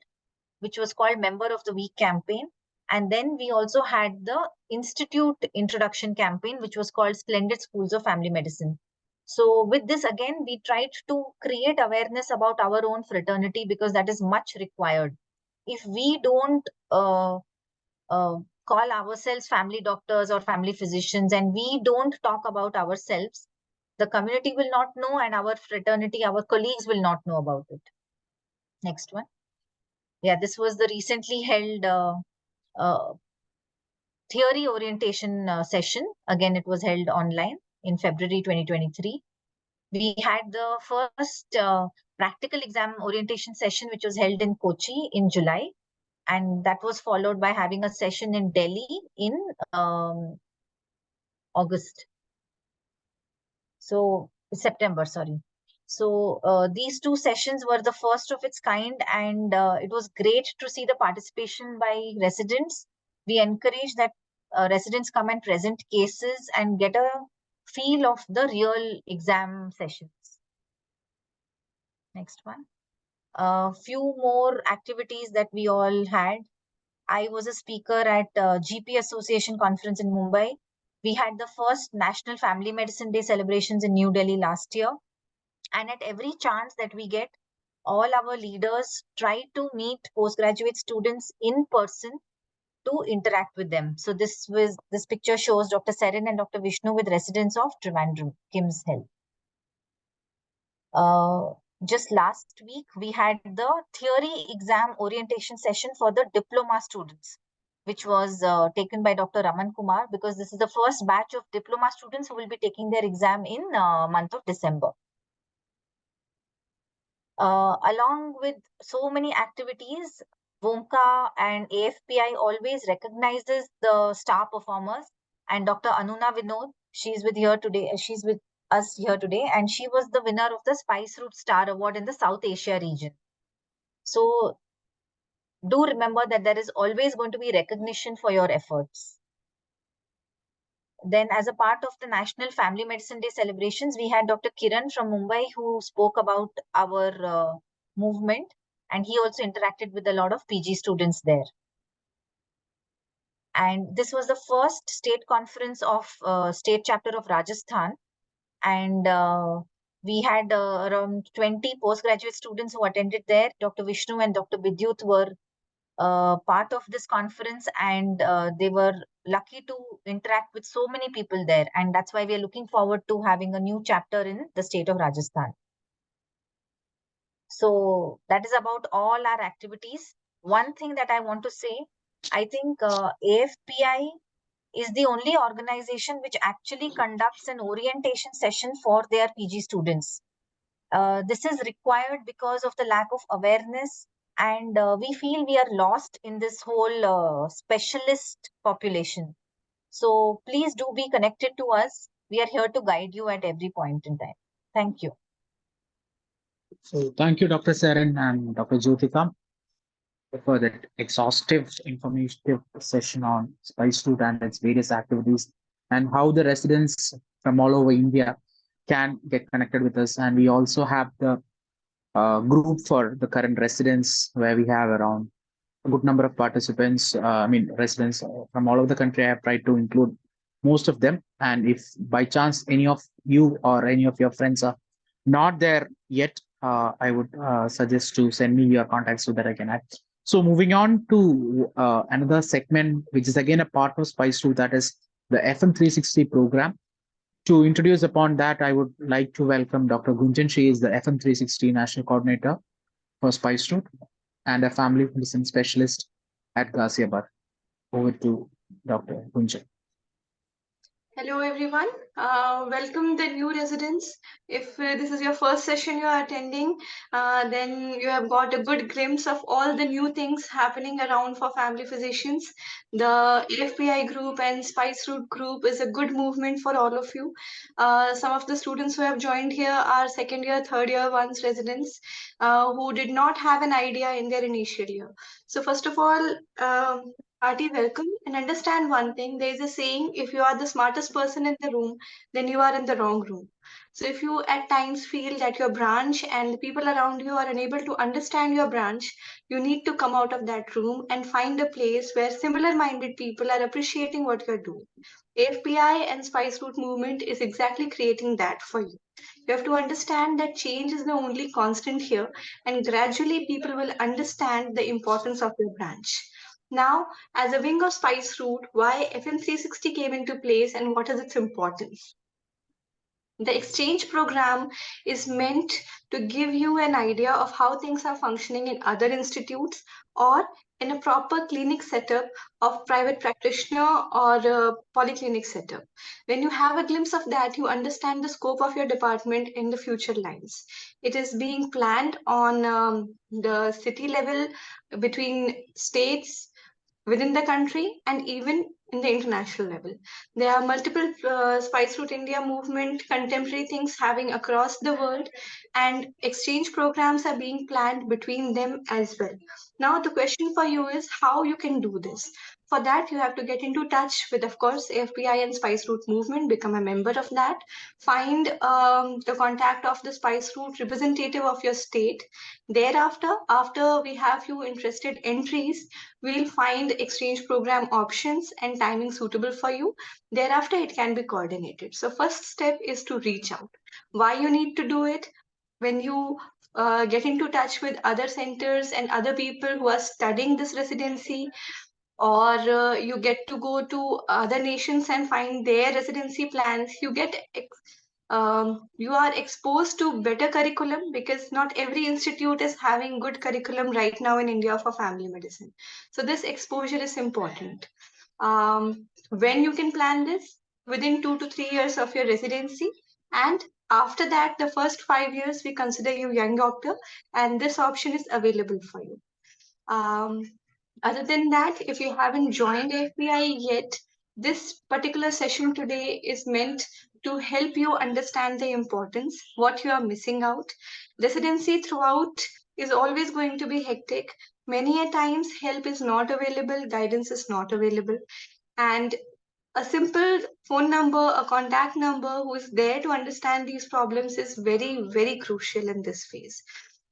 which was called Member of the Week campaign. And then we also had the Institute introduction campaign, which was called Splendid Schools of Family Medicine. So with this, again, we tried to create awareness about our own fraternity because that is much required. If we don't call ourselves family doctors or family physicians and we don't talk about ourselves, the community will not know and our fraternity, our colleagues will not know about it. Next one. Yeah, this was the recently held theory orientation session. Again, it was held online in February 2023. We had the first practical exam orientation session, which was held in Kochi in July. And that was followed by having a session in Delhi in August. So September, sorry. So these 2 sessions were the first of its kind, and it was great to see the participation by residents. We encourage that residents come and present cases and get a feel of the real exam sessions. Next one. A few more activities that we all had. I was a speaker at GP Association conference in Mumbai. We had the first National Family Medicine Day celebrations in New Delhi last year. And at every chance that we get, all our leaders try to meet postgraduate students in person to interact with them. So this picture shows Dr. Seren and Dr. Vishnu with residents of Trivandrum, KIMS Health. Just last week, we had the theory exam orientation session for the diploma students, which was taken by Dr. Raman Kumar, because this is the first batch of diploma students who will be taking their exam in month of December. Along with so many activities, VOMCA and AFPI always recognizes the star performers. And Dr. Anuna Vinod, she's with us here today, and she was the winner of the Spice Route Star Award in the South Asia region. So do remember that there is always going to be recognition for your efforts. Then, as a part of the National Family Medicine Day celebrations, we had Dr. Kiran from Mumbai who spoke about our movement, and he also interacted with a lot of PG students there. And this was the first state conference of state chapter of Rajasthan, and we had around 20 postgraduate students who attended there. Dr. Vishnu and Dr. Vidyut were part of this conference, and they were lucky to interact with so many people there. And that's why we are looking forward to having a new chapter in the state of Rajasthan. So that is about all our activities. One thing that I want to say, I think AFPI is the only organization which actually conducts an orientation session for their PG students. This is required because of the lack of awareness, and we feel we are lost in this whole specialist population. So please do be connected to us. We are here to guide you at every point in time. Thank you. So thank you, Dr. Saren and Dr. Jyotika, for that exhaustive informative session on Spice Route and its various activities and how the residents from all over India can get connected with us. And we also have the group for the current residents where we have around a good number of participants, residents from all over the country. I have tried to include most of them. And if by chance any of you or any of your friends are not there yet, I would suggest to send me your contacts so that I can add. So moving on to another segment, which is again a part of Spice 2, that is the FM 360 program. To introduce upon that, I would like to welcome Dr. Gunjan. She is the FM 360 National Coordinator for Spice 2 and a family medicine specialist at Ghaziabad. Over to Dr. Gunjan. Hello everyone, welcome the new residents. If this is your first session you are attending, then you have got a good glimpse of all the new things happening around for family physicians. The AFPI group and Spice Root group is a good movement for all of you. Some of the students who have joined here are second year, third year once residents who did not have an idea in their initial year. So first of all, hearty welcome, and understand one thing, there is a saying, if you are the smartest person in the room, then you are in the wrong room. So if you at times feel that your branch and the people around you are unable to understand your branch, you need to come out of that room and find a place where similar minded people are appreciating what you're doing. AFPI and Spice Root movement is exactly creating that for you. You have to understand that change is the only constant here, and gradually people will understand the importance of your branch. Now, as a wing of Spice Root, why FM360 came into place and what is its importance? The exchange program is meant to give you an idea of how things are functioning in other institutes or in a proper clinic setup of private practitioner or a polyclinic setup. When you have a glimpse of that, you understand the scope of your department in the future lines. It is being planned on the city level, between states, within the country, and even in the international level. There are multiple Spice Route India movement, contemporary things having across the world, and exchange programs are being planned between them as well. Now, the question for you is how you can do this. For that, you have to get into touch with, of course, AFPI and Spice Route movement, become a member of that, find the contact of the Spice Route representative of your state. Thereafter, after we have few interested entries, we'll find exchange program options and timing suitable for you. Thereafter, it can be coordinated. So first step is to reach out. Why you need to do it? When you get into touch with other centers and other people who are studying this residency, or you get to go to other nations and find their residency plans, you are exposed to better curriculum, because not every institute is having good curriculum right now in India for family medicine. So this exposure is important. When you can plan this? Within 2 to 3 years of your residency, and after that, the first 5 years, we consider you young doctor, and this option is available for you. Um, Other than that, if you haven't joined AFPI yet, this particular session today is meant to help you understand the importance, what you are missing out. Residency throughout is always going to be hectic. Many a times, help is not available, guidance is not available. And a simple phone number, a contact number who is there to understand these problems is very, very crucial in this phase.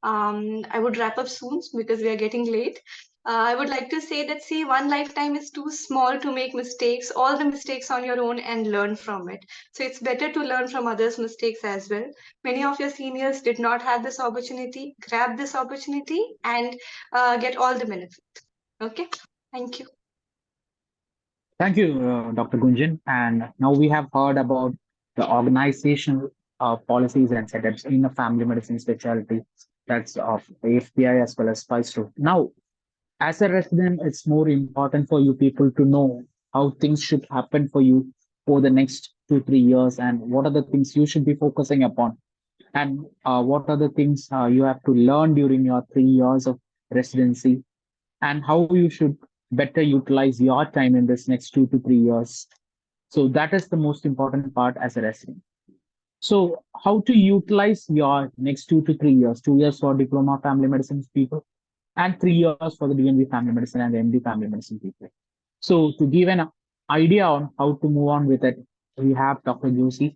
I would wrap up soon because we are getting late. I would like to say that, see, one lifetime is too small to make mistakes, all the mistakes on your own, and learn from it. So it's better to learn from others' mistakes as well. Many of your seniors did not have this opportunity. Grab this opportunity and get all the benefit. Okay, thank you. Thank you, Dr. Gunjan. And now we have heard about the organizational policies and setups in the family medicine specialty, that's of AFPI as well as Spice Route. Now, as a resident, it's more important for you people to know how things should happen for you for the next 2 3 years, and what are the things you should be focusing upon, and what are the things you have to learn during your 3 years of residency, and how you should better utilize your time in this next 2 to 3 years. So that is the most important part as a resident. So how to utilize your next 2 to 3 years, 2 years for diploma family medicine people, and 3 years for the DNB family medicine and the MD family medicine people. So to give an idea on how to move on with it, we have Dr. Joshi.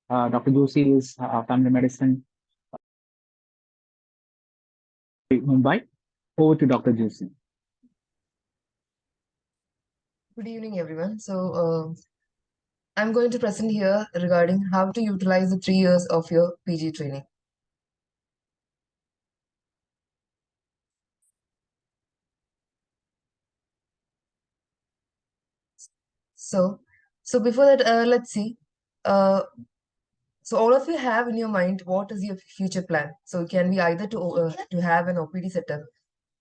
Dr. Joshi is family medicine Mumbai. Over to Dr. Joshi. Good evening, everyone. So, I'm going to present here regarding how to utilize the 3 years of your PG training. So, so before that, let's see. Uh, so all of you have in your mind what is your future plan. So it can be either to have an OPD setup,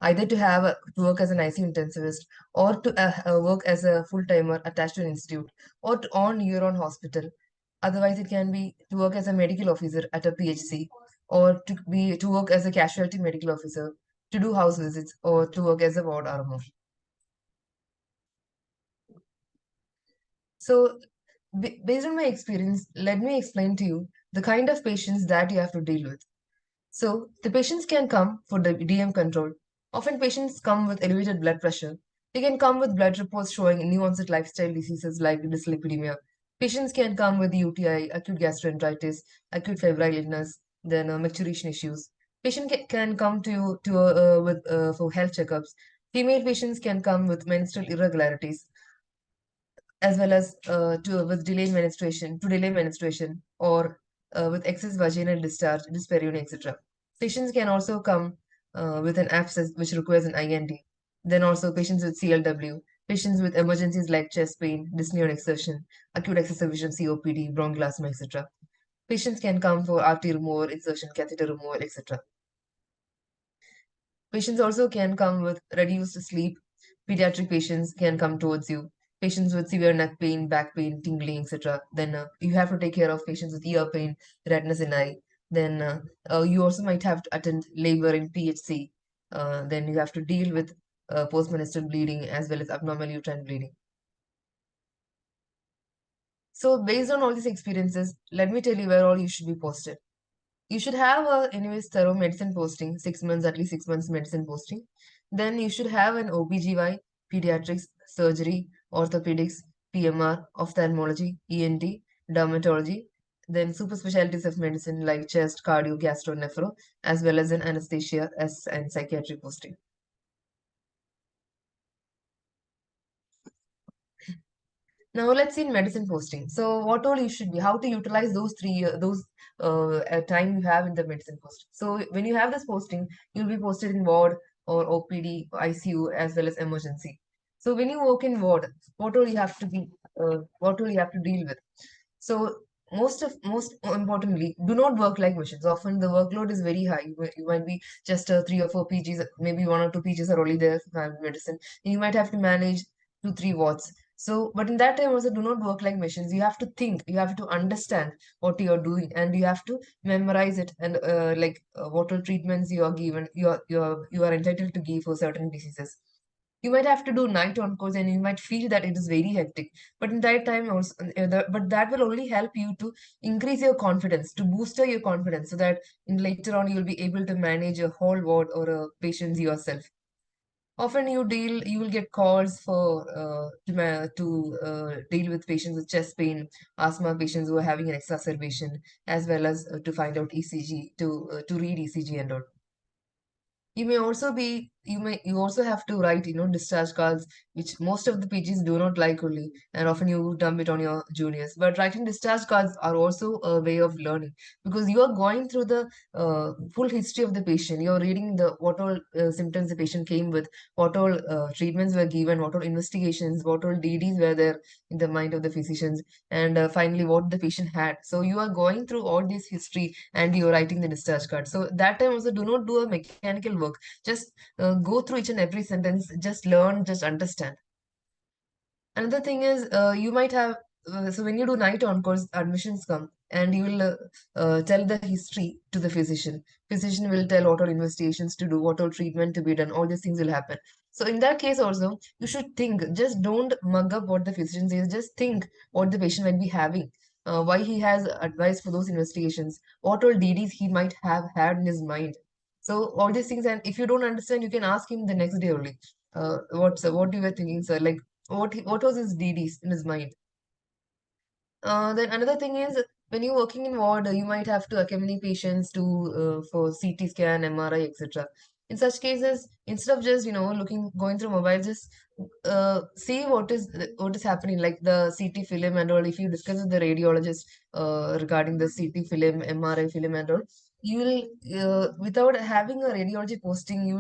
either to work as an ICU intensivist, or to work as a full timer attached to an institute, or to own your own hospital. Otherwise, it can be to work as a medical officer at a PHC, or to work as a casualty medical officer, to do house visits, or to work as a ward RMO. So, based on my experience, let me explain to you the kind of patients that you have to deal with. So, the patients can come for the DM control. Often, patients come with elevated blood pressure. They can come with blood reports showing new onset lifestyle diseases like dyslipidemia. Patients can come with UTI, acute gastroenteritis, acute febrile illness, then maturation issues. Patient can come to you with for health checkups. Female patients can come with menstrual irregularities, as well as to delay menstruation, or with excess vaginal discharge, dyspareunia, etc. Patients can also come with an abscess which requires an IND. Then also patients with CLW, patients with emergencies like chest pain, dyspnea on exertion, acute excessive vision, COPD, bronchial asthma, etc. Patients can come for RT removal, insertion, catheter removal, etc. Patients also can come with reduced sleep. Pediatric patients can come towards you. Patients with severe neck pain, back pain, tingling, etc. Then you have to take care of patients with ear pain, redness in eye. Then you also might have to attend labor in PHC. Then you have to deal with postmenstrual bleeding as well as abnormal uterine bleeding. So based on all these experiences, let me tell you where all you should be posted. You should have anyways thorough medicine posting, 6 months, at least 6 months medicine posting. Then you should have an OBGY, pediatrics, surgery, orthopedics, PMR, ophthalmology, ENT, dermatology, then super specialties of medicine like chest, cardio, gastro, nephro, as well as an anesthesia and psychiatry posting. Now let's see in medicine posting. So what all you should be, how to utilize those time you have in the medicine posting. So when you have this posting, you'll be posted in ward or OPD, ICU, as well as emergency. So when you work in ward, what all you have to deal with. So most importantly, do not work like machines. Often the workload is very high. You might be just 3 or 4 PGs, maybe 1 or 2 PGs are only there for family medicine. And you might have to manage 2, 3 wards. So, but in that time also, do not work like machines. You have to think, you have to understand what you are doing, and you have to memorize it. And what all treatments you are given, you are entitled to give for certain diseases. You might have to do night on course, and you might feel that it is very hectic. But in that time also, but that will only help you to increase your confidence, to booster your confidence, so that later on you'll be able to manage a whole ward or a patient yourself. Often you will get calls for deal with patients with chest pain, asthma patients who are having an exacerbation, as well as to find out ECG, to read ECG and all. You also have to write, discharge cards, which most of the PGs do not like only, and often you dump it on your juniors. But writing discharge cards are also a way of learning, because you are going through the full history of the patient. You're reading the what all symptoms the patient came with, what all treatments were given, what all investigations, what all DDs were there in the mind of the physicians, and finally what the patient had. So you are going through all this history, and you're writing the discharge card. So that time also, do not do a mechanical work. Just go through each and every sentence, just learn, just understand. Another thing is, you might have, so when you do night on course, admissions come, and you will tell the history to the physician. Physician will tell what all investigations to do, what all treatment to be done, all these things will happen. So in that case also, you should think, just don't mug up what the physician says, just think what the patient might be having, why he has advice for those investigations, what all DDs he might have had in his mind. So all these things, and if you don't understand, you can ask him the next day only. What you were thinking, sir? Like, what was his DDs in his mind? Then another thing is, when you're working in ward, you might have to accompany patients to for CT scan, MRI, etc. In such cases, instead of just going through mobile, just see what is happening, like the CT film and all. If you discuss with the radiologist regarding the CT film, MRI film and all, you will without having a radiology posting, you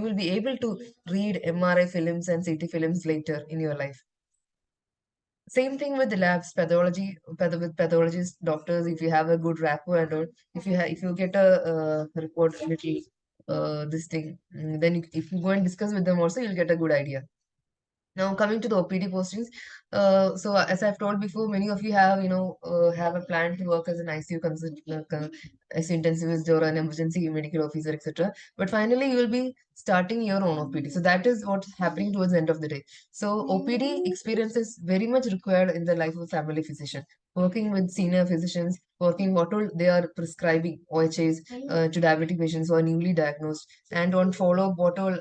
will be able to read MRI films and CT films later in your life. Same thing with the labs, with pathologists, doctors. If you have a good rapport and all, if you get a report little this thing, then if you go and discuss with them also, you'll get a good idea. Now coming to the OPD postings, so as I've told before, many of you have a plan to work as an ICU ICU intensivist or an emergency medical officer, etc. But finally, you will be starting your own OPD. So that is what's happening towards the end of the day. So OPD experience is very much required in the life of a family physician. Working with senior physicians, working what all they are prescribing OHAs to diabetic patients who are newly diagnosed, and on follow up what all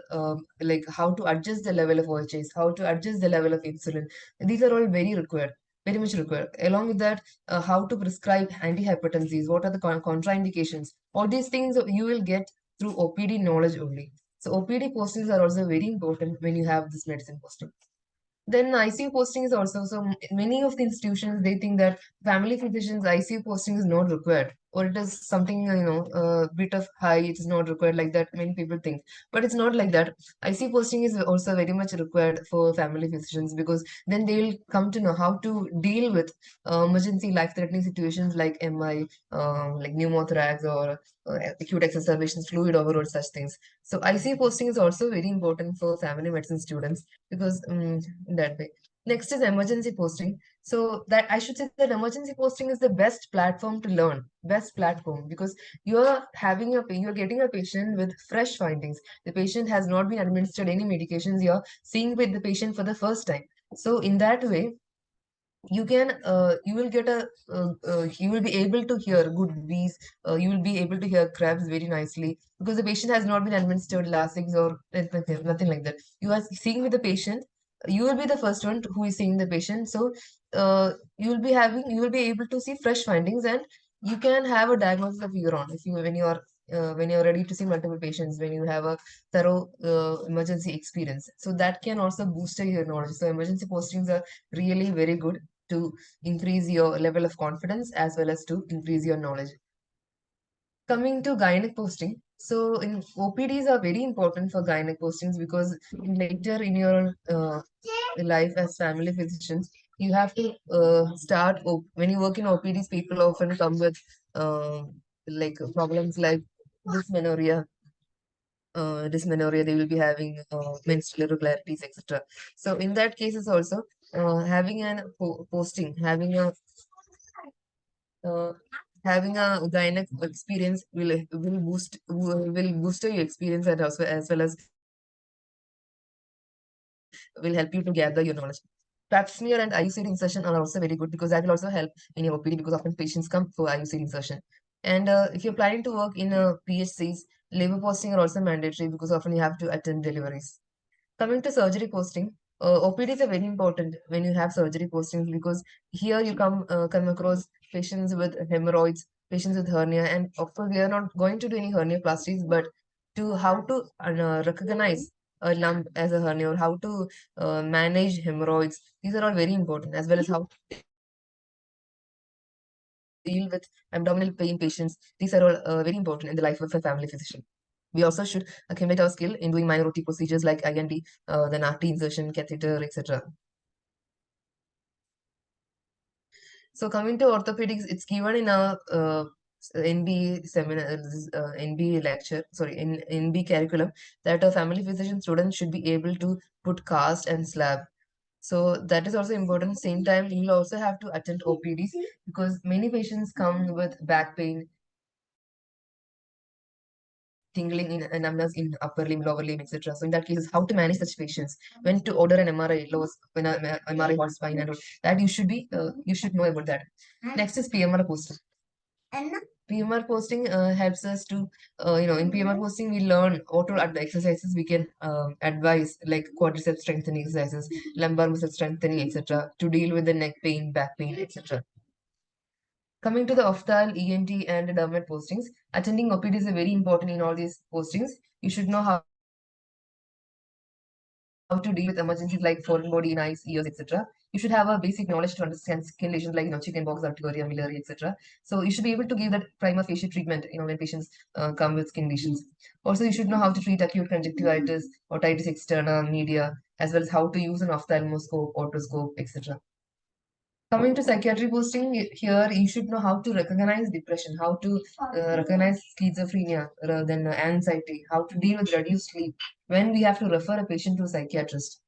like how to adjust the level of OHAs, how to adjust the level of insulin. These are all very required, very much required. Along with that, how to prescribe antihypertensives, what are the contraindications. All these things you will get through OPD knowledge only. So OPD postings are also very important when you have this medicine posting. Then ICU posting is also, so many of the institutions, they think that family physicians ICU posting is not required, or it is something a bit of high, it is not required, like that many people think. But it's not like that. ICU posting is also very much required for family physicians, because then they will come to know how to deal with emergency life threatening situations like MI, like pneumothorax, or acute exacerbations, fluid overload, such things. So ICU posting is also very important for family medicine students, because that way. Next is emergency posting. So that I should say that emergency posting is the best platform to learn, best platform, because you're getting a patient with fresh findings. The patient has not been administered any medications. You're seeing with the patient for the first time. So in that way, you will get a you will be able to hear good V's, you will be able to hear crabs very nicely, because the patient has not been administered Lasix or nothing like that. You are seeing with the patient, you will be the first one who is seeing the patient. So you will be able to see fresh findings, and you can have a diagnosis of your own if you when you're ready to see multiple patients, when you have a thorough emergency experience. So that can also boost your knowledge. So emergency postings are really very good to increase your level of confidence as well as to increase your knowledge. Coming to gynec posting, so in OPDs are very important for gynec postings, because later in your life as family physicians, you have to when you work in OPDs, people often come with like problems like dysmenorrhea. Dysmenorrhea, they will be having menstrual irregularities, etc. So in that cases also, having an posting, uh, having a gynec experience will boost your experience, and also as well as will help you to gather your knowledge. Pap smear and IUCD insertion are also very good, because that will also help in your OPD, because often patients come for IUCD insertion. And if you're planning to work in PHCs, labor posting are also mandatory, because often you have to attend deliveries. Coming to surgery posting, OPDs are very important when you have surgery postings, because here you come across patients with hemorrhoids, patients with hernia, and of course we are not going to do any hernia plasties, but to how to recognize a lump as a hernia, or how to manage hemorrhoids. These are all very important, as well as how to deal with abdominal pain patients. These are all very important in the life of a family physician. We also should accumulate our skill in doing minor OT procedures like IND, then RT insertion, catheter, etc. So coming to orthopedics, it's given in a NB seminar, NB lecture, sorry, in NB curriculum, that a family physician student should be able to put cast and slab. So that is also important. Same time, you will also have to attend OPDs, because many patients come with back pain, tingling in numbness in upper limb, lower limb, etc. So in that case, how to manage such patients, when to order an MRI, when a MRI hot spine, and all that you should know about that. Next is PMR posting. PMR posting helps us to, in PMR posting we learn what all are the exercises we can advise, like quadricep strengthening exercises, lumbar muscle strengthening, etc., to deal with the neck pain, back pain, etc. Coming to the opthal, ENT, and dermat postings, attending OPD is very important in all these postings. You should know how to deal with emergencies like foreign body in eyes, ears, etc. You should have a basic knowledge to understand skin lesions like chickenpox, urticaria, miliary, etc. So you should be able to give that prima facie treatment when patients come with skin lesions. Also, you should know how to treat acute conjunctivitis, otitis externa, media, as well as how to use an ophthalmoscope, otoscope, etc. Coming to psychiatry posting, here you should know how to recognize depression, how to recognize schizophrenia rather than anxiety, how to deal with reduced sleep when we have to refer a patient to a psychiatrist.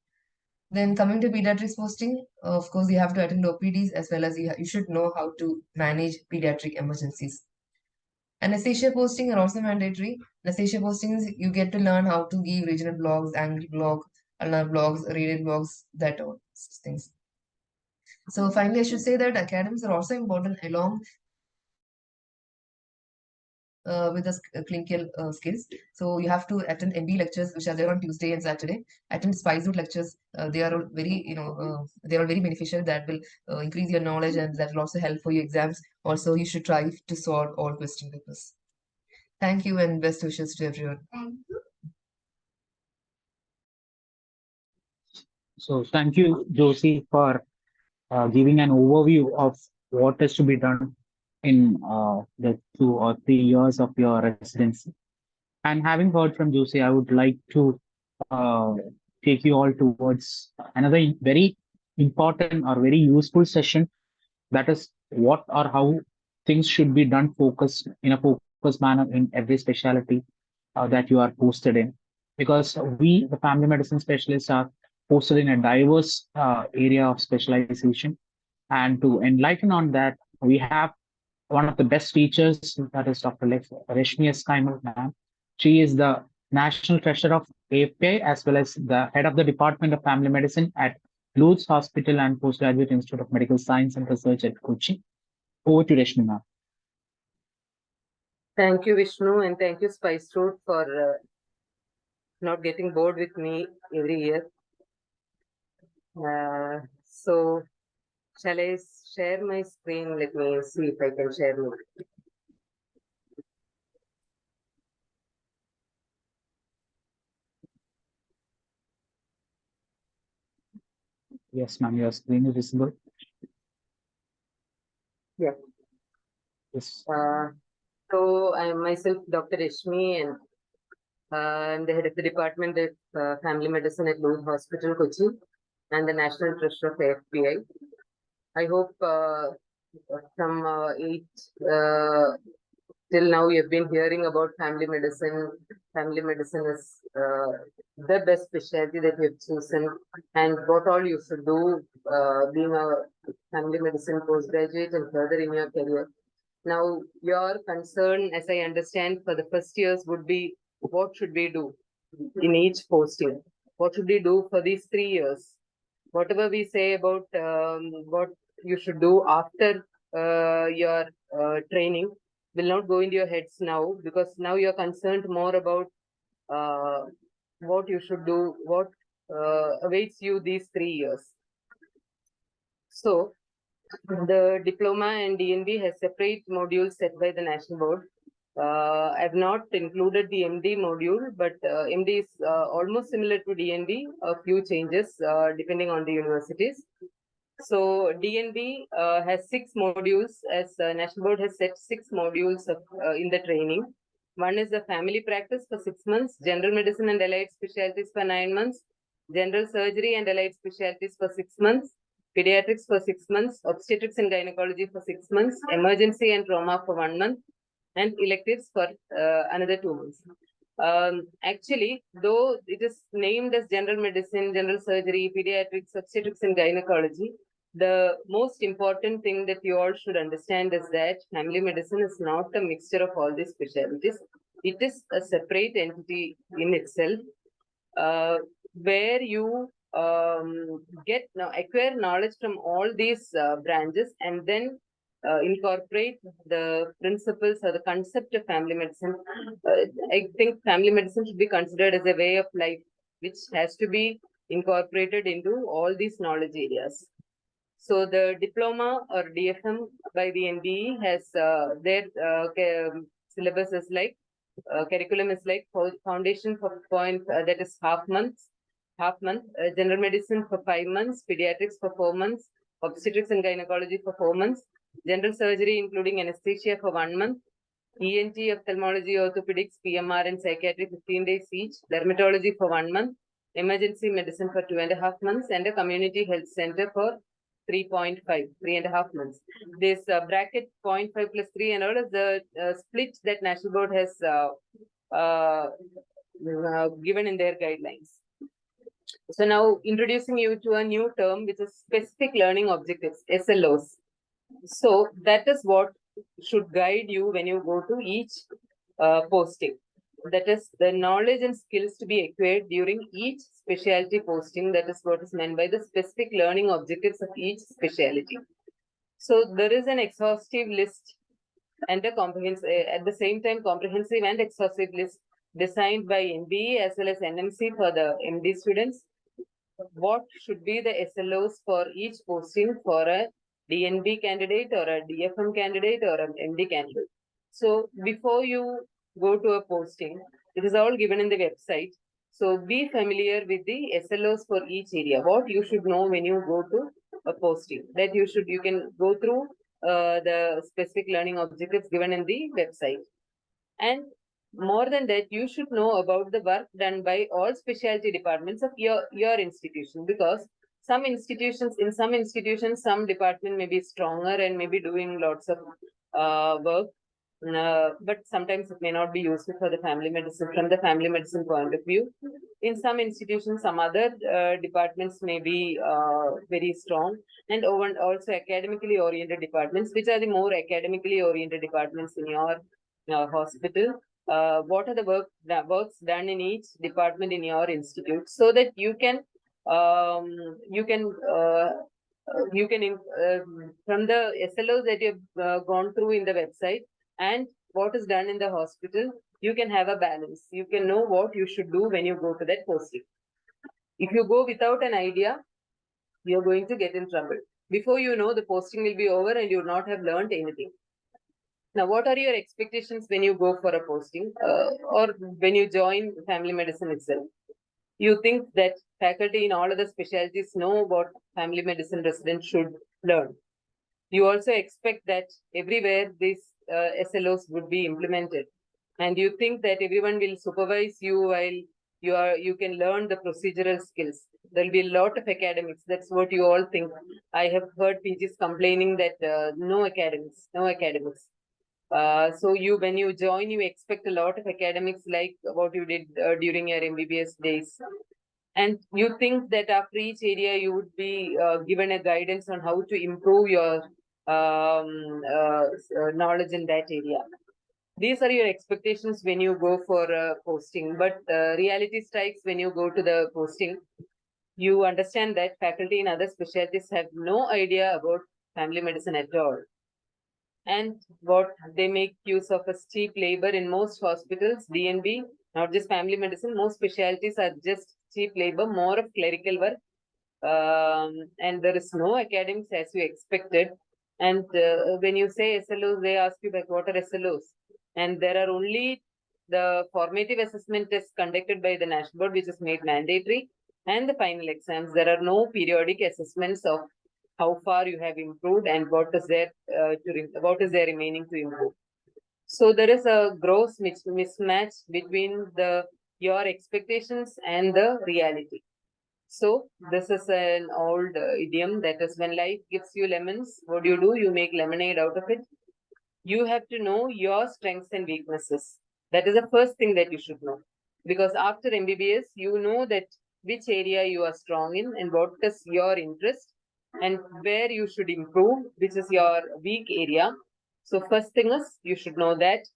Then coming to pediatrics posting, of course, you have to attend OPDs as well as you should know how to manage pediatric emergencies. Anesthesia posting are also mandatory. Anesthesia postings, you get to learn how to give regional blogs, angle blog, ulnar blogs, radial blogs, that all things. So finally, I should say that academics are also important along with the clinical skills. So you have to attend MB lectures, which are there on Tuesday and Saturday. Attend Spice Route lectures. They are all very, they are very beneficial. That will increase your knowledge and that will also help for your exams. Also, you should try to solve all question papers. Thank you and best wishes to everyone. So thank you, Josie, for giving an overview of what is to be done in the 2 or 3 years of your residency. And having heard from Josie, I would like to uh, take you all towards another very important or very useful session. That is what or how things should be done focused in a focused manner in every specialty that you are posted in. Because we, the family medicine specialists, are posted in a diverse area of specialization. And to enlighten on that, we have one of the best teachers, that is Dr. Reshmi S. Kaimal, ma'am. She is the National Treasurer of AFPI as well as the head of the Department of Family Medicine at Lutz Hospital and Postgraduate Institute of Medical Science and Research at Kochi. Over to Reshmi, ma'am. Thank you, Vishnu, and thank you, Spice Route, for not getting bored with me every year. So, shall I share my screen? Let me see if I can share my. Yes, ma'am, your screen is visible. Yeah. Yes. So, I am myself Dr. Reshmi, and I'm the head of the Department of Family Medicine at Lutz Hospital, Kochi, and the National Treasurer of AFPI. I hope from 8 till now you've been hearing about family medicine. Family medicine is the best specialty that you've chosen, and what all you should do being a family medicine postgraduate and further in your career. Now, your concern, as I understand, for the first years would be what should we do in each posting? What should we do for these 3 years? Whatever we say about what you should do after your training will not go into your heads now, because now you're concerned more about what you should do, what awaits you these 3 years. So, the diploma and DNB has separate modules set by the national board. I've not included the MD module, but MD is almost similar to DNB, a few changes depending on the universities. So DNB has 6 modules, as National Board has set 6 modules of, in the training. One is the family practice for 6 months, general medicine and allied specialties for 9 months, general surgery and allied specialties for 6 months, pediatrics for 6 months, obstetrics and gynecology for 6 months, emergency and trauma for 1 month, and electives for another 2 months. Actually, though it is named as general medicine, general surgery, pediatrics, obstetrics, and gynecology, the most important thing that you all should understand is that family medicine is not a mixture of all these specialties. It is a separate entity in itself, where you acquire knowledge from all these branches and then incorporate the principles or the concept of family medicine. I think family medicine should be considered as a way of life, which has to be incorporated into all these knowledge areas. So the diploma or DFM by the NBE has their syllabus is like curriculum is like foundation for point that is half month, general medicine for 5 months, pediatrics for 4 months, obstetrics and gynecology for 4 months, general surgery including anesthesia for 1 month, ENT, ophthalmology, orthopedics, PMR, and psychiatry 15 days each, dermatology for 1 month, emergency medicine for 2.5 months, and a community health center for 3.5 months. This bracket 0.5 plus 3 and all is the split that National Board has given in their guidelines. So now introducing you to a new term, which is specific learning objectives, SLOs. So that is what should guide you when you go to each posting. That is the knowledge and skills to be acquired during each specialty posting. That is what is meant by the specific learning objectives of each specialty. So there is an exhaustive list and a comprehensive, at the same time, comprehensive and exhaustive list designed by NBE as well as NMC for the MD students. What should be the SLOs for each posting for a DNB candidate or a DFM candidate or an MD candidate? So before you go to a posting, it is all given in the website. So be familiar with the SLOs for each area. What you should know when you go to a posting, that you can go through the specific learning objectives given in the website. And more than that, you should know about the work done by all specialty departments of your institution, because in some institutions, some department may be stronger and may be doing lots of work. But sometimes it may not be useful for the family medicine from the family medicine point of view. In some institutions, some other departments may be very strong, and also academically oriented departments, which are the more academically oriented departments in your hospital. What are the works done in each department in your institute, so that you can from the SLOs that you've gone through in the website and what is done in the hospital, you can have a balance. You can know what you should do when you go to that posting. If you go without an idea, you're going to get in trouble. Before you know, the posting will be over and you'll not have learned anything. Now, what are your expectations when you go for a posting or when you join family medicine itself? You think that faculty in all other specialties know what family medicine residents should learn. You also expect that everywhere these SLOs would be implemented. And you think that everyone will supervise you while you can learn the procedural skills. There'll be a lot of academics. That's what you all think. I have heard PGs complaining that no academics. So when you join, you expect a lot of academics like what you did during your MBBS days. And you think that after each area, you would be given a guidance on how to improve your knowledge in that area. These are your expectations when you go for posting, but reality strikes when you go to the posting. You understand that faculty in other specialties have no idea about family medicine at all. And what they make use of as cheap labor in most hospitals, DNB, not just family medicine, most specialties are just cheap labor, more of clerical work. And there is no academics as you expected. And when you say SLOs, they ask you like, what are SLOs? And there are only the formative assessment test conducted by the National Board, which is made mandatory, and the final exams. There are no periodic assessments of how far you have improved and what is there remaining to improve. So there is a gross mismatch between your expectations and the reality. So this is an old idiom, that is, when life gives you lemons, what do? You make lemonade out of it. You have to know your strengths and weaknesses. That is the first thing that you should know. Because after MBBS, you know that which area you are strong in and what is your interest and where you should improve, which is your weak area. So first thing is, you should know that.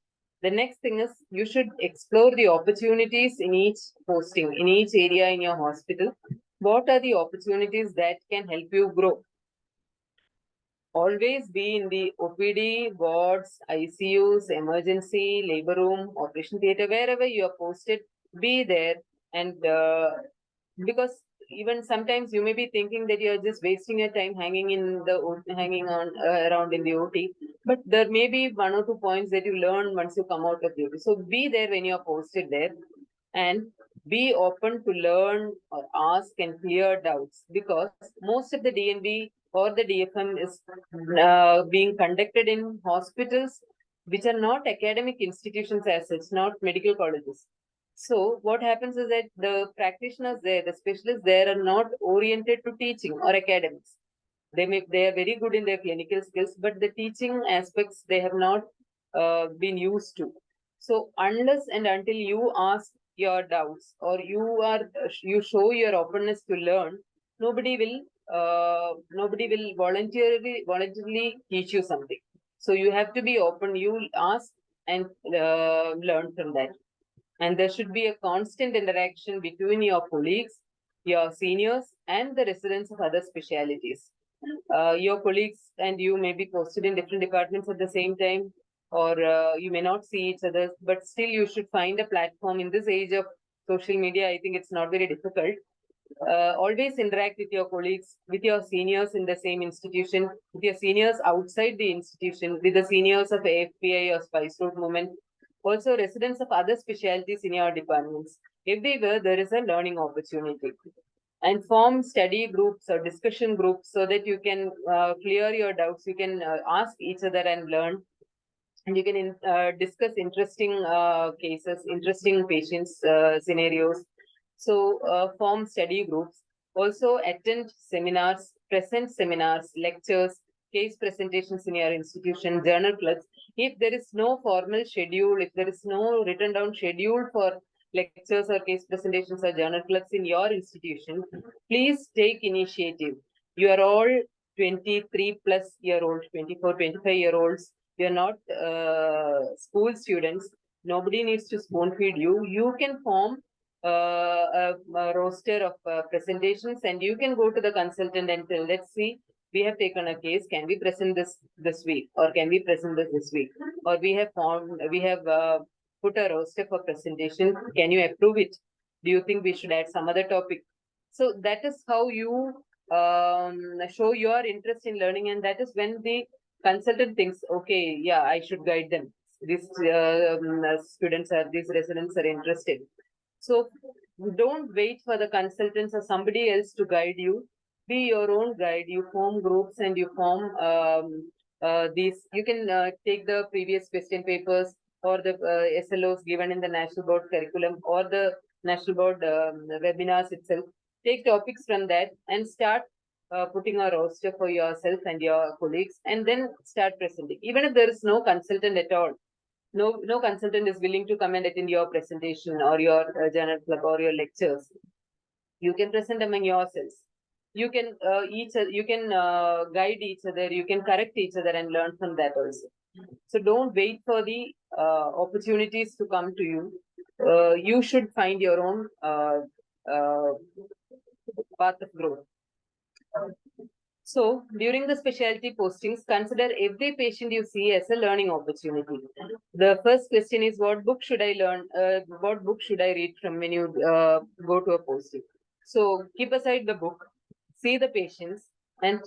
The next thing is, you should explore the opportunities in each posting, in each area in your hospital. What are the opportunities that can help you grow? Always be in the OPD, wards, ICUs, emergency, labor room, operation theater, wherever you are posted, be there. And because even sometimes you may be thinking that you're just wasting your time hanging on around in the OT, but there may be 1 or 2 points that you learn once you come out of duty. So be there when you're posted there, and be open to learn or ask and clear doubts, because most of the DNB or the DFM is being conducted in hospitals which are not academic institutions as such, not medical colleges. So what happens is that the practitioners there, the specialists there, are not oriented to teaching or academics. They are very good in their clinical skills, but the teaching aspects they have not been used to. So unless and until you ask your doubts, or you show your openness to learn, nobody will voluntarily teach you something. So you have to be open. You ask and learn from that. And there should be a constant interaction between your colleagues, your seniors, and the residents of other specialities. Your colleagues and you may be posted in different departments at the same time, or you may not see each other, but still you should find a platform. In this age of social media, I think it's not very difficult. Always interact with your colleagues, with your seniors in the same institution, with your seniors outside the institution, with the seniors of AFPI or Spice Road Movement, also residents of other specialties in your departments. Everywhere there is a learning opportunity. And form study groups or discussion groups so that you can clear your doubts. You can ask each other and learn. And you can discuss interesting cases, interesting patients scenarios. So form study groups. Also attend seminars, present seminars, lectures, case presentations in your institution, journal clubs. If there is no formal schedule, if there is no written down schedule for lectures or case presentations or journal clubs in your institution, please take initiative. You are all 23 plus year olds, 24, 25-year-olds. You're not school students. Nobody needs to spoon feed you. You can form a roster of presentations, and you can go to the consultant and tell, let's see, we have taken a case. Can we present this week, or can we present this week? Or we have put a roster for presentation. Can you approve it? Do you think we should add some other topic? So that is how you show your interest in learning, and that is when the consultant thinks, okay, yeah, I should guide them. These these residents are interested. So don't wait for the consultants or somebody else to guide you. Be your own guide. You form groups and you form these. You can take the previous question papers or the SLOs given in the National Board curriculum or the National Board webinars itself. Take topics from that and start putting a roster for yourself and your colleagues, and then start presenting. Even if there is no consultant at all, no consultant is willing to come and attend your presentation or your journal club or your lectures, you can present among yourselves. You can guide each other, you can correct each other and learn from that also. So don't wait for the opportunities to come to you. You should find your own path of growth. So during the specialty postings, consider every patient you see as a learning opportunity. The first question is, what book should I learn? What book should I read from when you go to a posting? So keep aside the book, see the patients, and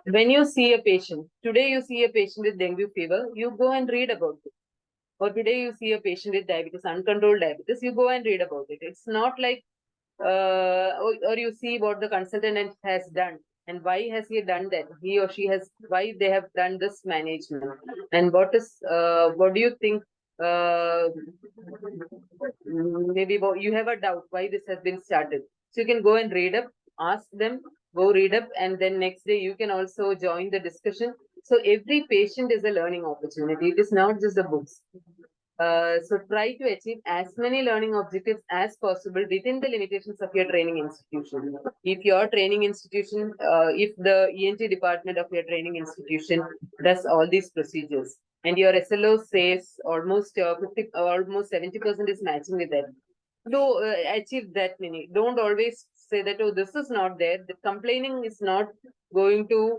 when you see a patient, today you see a patient with dengue fever, you go and read about it. Or today you see a patient with diabetes, uncontrolled diabetes, you go and read about it. It's not like or you see what the consultant has done and why has he done that, he or she has, why they have done this management, and what do you think, maybe you have a doubt why this has been started. So you can go and read up, ask them, go read up, and then next day you can also join the discussion. So every patient is a learning opportunity. It is not just the books. So try to achieve as many learning objectives as possible within the limitations of your training institution. If your training institution, if the ENT department of your training institution does all these procedures, and your SLO says almost 70% is matching with that, do achieve that many. Don't always say that, oh, this is not there. The complaining is not going to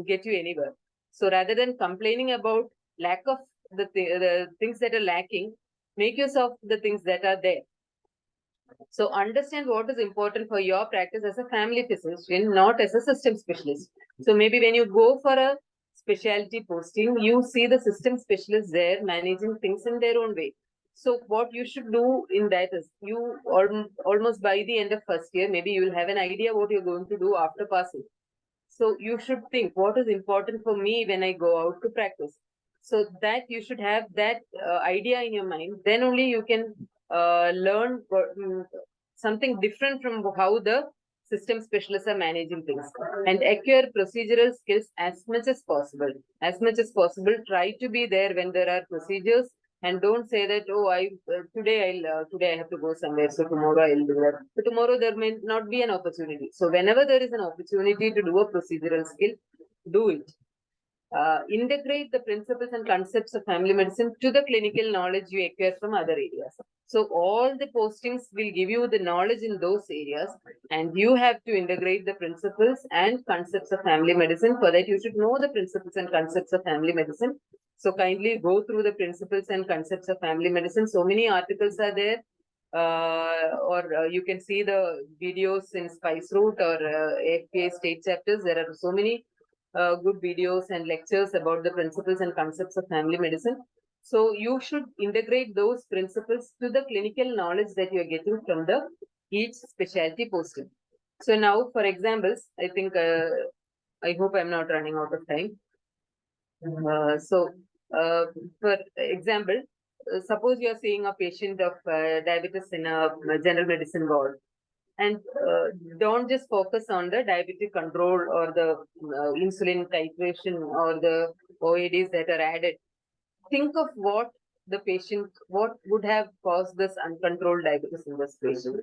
get you anywhere. So rather than complaining about lack of the things that are lacking, make use of the things that are there. So understand what is important for your practice as a family physician, not as a system specialist. So maybe when you go for a specialty posting, you see the system specialists there managing things in their own way. So what you should do in that is you almost by the end of first year, maybe you will have an idea what you're going to do after passing. So you should think what is important for me when I go out to practice. So that you should have that idea in your mind. Then only you can learn something different from how the system specialists are managing things, and acquire procedural skills as much as possible. As much as possible, try to be there when there are procedures, and don't say that, oh, today I have to go somewhere, so tomorrow I'll do that. But tomorrow there may not be an opportunity. So whenever there is an opportunity to do a procedural skill, do it. Integrate the principles and concepts of family medicine to the clinical knowledge you acquire from other areas. So all the postings will give you the knowledge in those areas, and you have to integrate the principles and concepts of family medicine. For that, you should know the principles and concepts of family medicine. So kindly go through the principles and concepts of family medicine. So many articles are there. Or you can see the videos in Spice Route or AFPI state chapters. There are so many good videos and lectures about the principles and concepts of family medicine. So you should integrate those principles to the clinical knowledge that you are getting from the each specialty posting. So now, for examples, I think I hope I'm not running out of time. For example, suppose you are seeing a patient of diabetes in a general medicine ward, and don't just focus on the diabetic control or the insulin titration or the OADs that are added. Think of what would have caused this uncontrolled diabetes in this patient.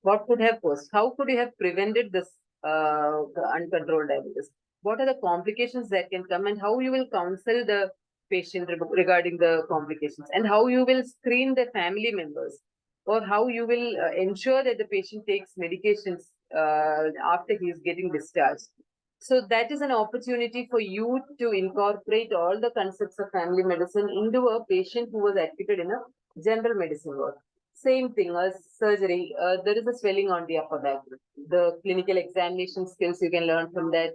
What could have caused? How could you have prevented this uncontrolled diabetes? What are the complications that can come, and how you will counsel the patient regarding the complications, and how you will screen the family members, or how you will ensure that the patient takes medications after he is getting discharged. So that is an opportunity for you to incorporate all the concepts of family medicine into a patient who was admitted in a general medicine ward. Same thing as surgery. There is a swelling on the upper back. The clinical examination skills you can learn from that.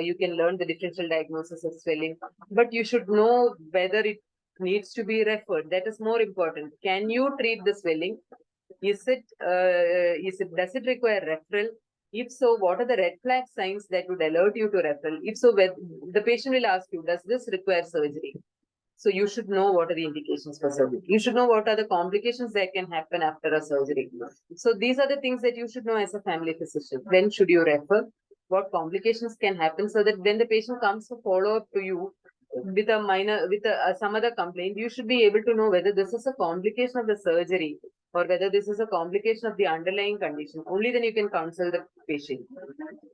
You can learn the differential diagnosis of swelling, but you should know whether it needs to be referred. That is more important. Can you treat the swelling? Does it require referral? If so, what are the red flag signs that would alert you to referral? If so, the patient will ask you, does this require surgery? So you should know what are the indications for surgery. You should know what are the complications that can happen after a surgery. So these are the things that you should know as a family physician. When should you refer? What complications can happen, so that when the patient comes to follow up to you with some other complaint, you should be able to know whether this is a complication of the surgery or whether this is a complication of the underlying condition. Only then you can counsel the patient.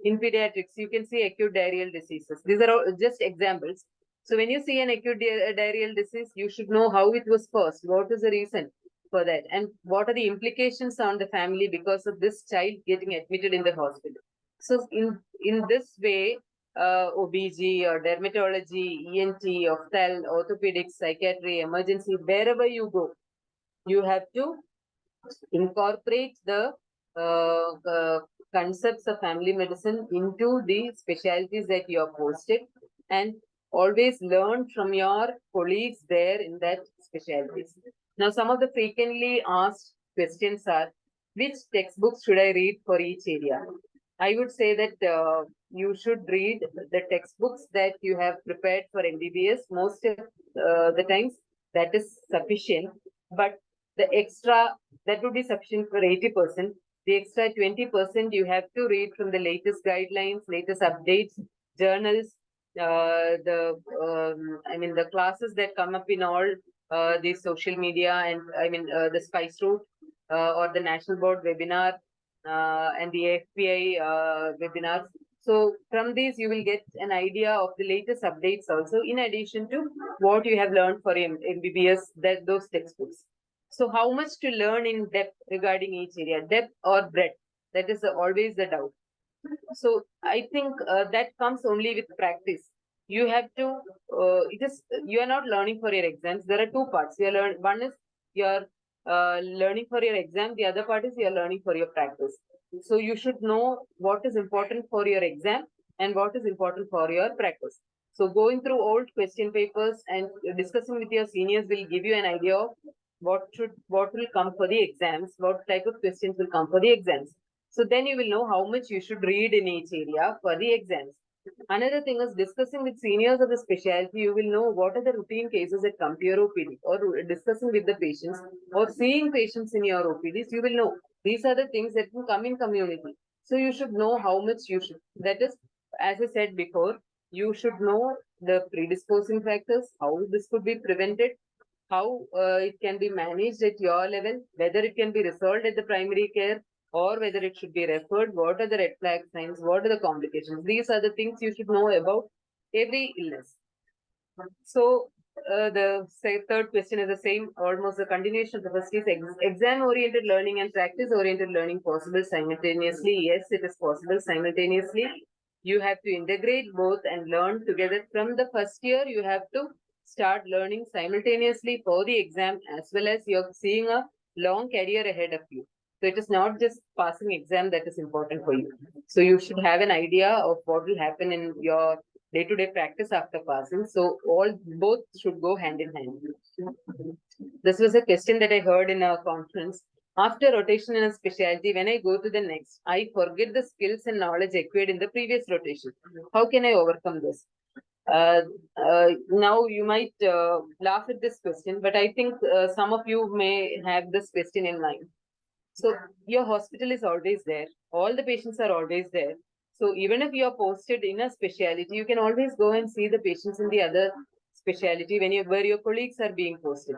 In pediatrics, you can see acute diarrheal diseases. These are all just examples. So when you see an acute diarrheal disease, you should know how it was caused. What is the reason for that? And what are the implications on the family because of this child getting admitted in the hospital? So in this way, OBG or dermatology, ENT, ophthalm, orthopedics, psychiatry, emergency, wherever you go, you have to incorporate the concepts of family medicine into the specialties that you are posted, and always learn from your colleagues there in that specialties. Now, some of the frequently asked questions are, which textbooks should I read for each area? I would say that you should read the textbooks that you have prepared for MBBS. Most of the times that is sufficient, but the extra, that would be sufficient for 80%. The extra 20% you have to read from the latest guidelines, latest updates, journals, the classes that come up in all the social media, and the Spice Route or the National Board webinar and the AFPI webinars. So from these, you will get an idea of the latest updates also, in addition to what you have learned for MBBS, those textbooks. So how much to learn in depth regarding each area, depth or breadth? That is always the doubt. So I think that comes only with practice. You have to, you are not learning for your exams. There are two parts. One is your learning for your exam. The other part is you're learning for your practice. So you should know what is important for your exam and what is important for your practice. So going through old question papers and discussing with your seniors will give you an idea of what will come for the exams, what type of questions will come for the exams. So then you will know how much you should read in each area for the exams. Another thing is discussing with seniors of the specialty, you will know what are the routine cases that come to your OPD, or discussing with the patients or seeing patients in your OPDs, you will know these are the things that will come in community. So you should know how much you should. That is, as I said before, you should know the predisposing factors, how this could be prevented, how it can be managed at your level, whether it can be resolved at the primary care or whether it should be referred, what are the red flag signs, what are the complications. These are the things you should know about every illness. So the third question is the same, almost a continuation of the first is exam-oriented learning and practice-oriented learning possible simultaneously. Yes, it is possible simultaneously. You have to integrate both and learn together. From the first year, you have to start learning simultaneously for the exam, as well as you're seeing a long career ahead of you. So it is not just passing exam that is important for you. So you should have an idea of what will happen in your day-to-day practice after passing. So both should go hand in hand. This was a question that I heard in a conference. After rotation in a specialty, when I go to the next, I forget the skills and knowledge acquired in the previous rotation. How can I overcome this? Now you might laugh at this question, but I think some of you may have this question in mind. So your hospital is always there. All the patients are always there. So even if you are posted in a specialty, you can always go and see the patients in the other specialty where your colleagues are being posted.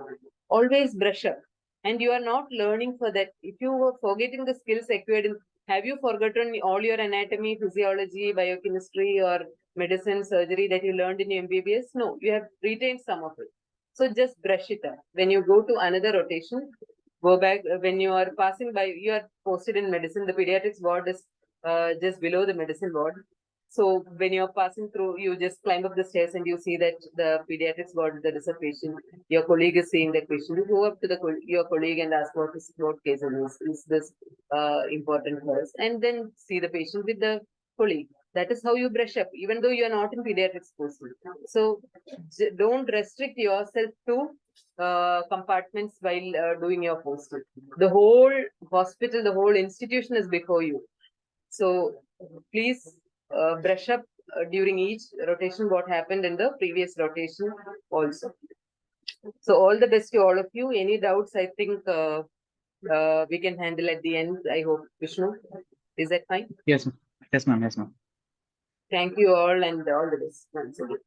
Always brush up. And you are not learning for that. If you were forgetting the skills acquired have you forgotten all your anatomy, physiology, biochemistry, or medicine, surgery that you learned in your MBBS? No, you have retained some of it. So just brush it up. When you go to another rotation, go back. When you are passing by, you are posted in medicine. The pediatrics ward is just below the medicine ward. So when you're passing through, you just climb up the stairs and you see that the pediatrics ward, there is a patient. Your colleague is seeing that patient. You go up to your colleague and ask what case is this important for us, and then see the patient with the colleague. That is how you brush up, even though you are not in pediatrics posting. So don't restrict yourself to compartments while doing your posting. The whole hospital, the whole institution is before you. So please brush up during each rotation what happened in the previous rotation also. So all the best to all of you. Any doubts, I think we can handle at the end. I hope. Vishnu, is that fine? Yes, yes, ma'am. Yes, ma'am. Thank you all and all the best once again.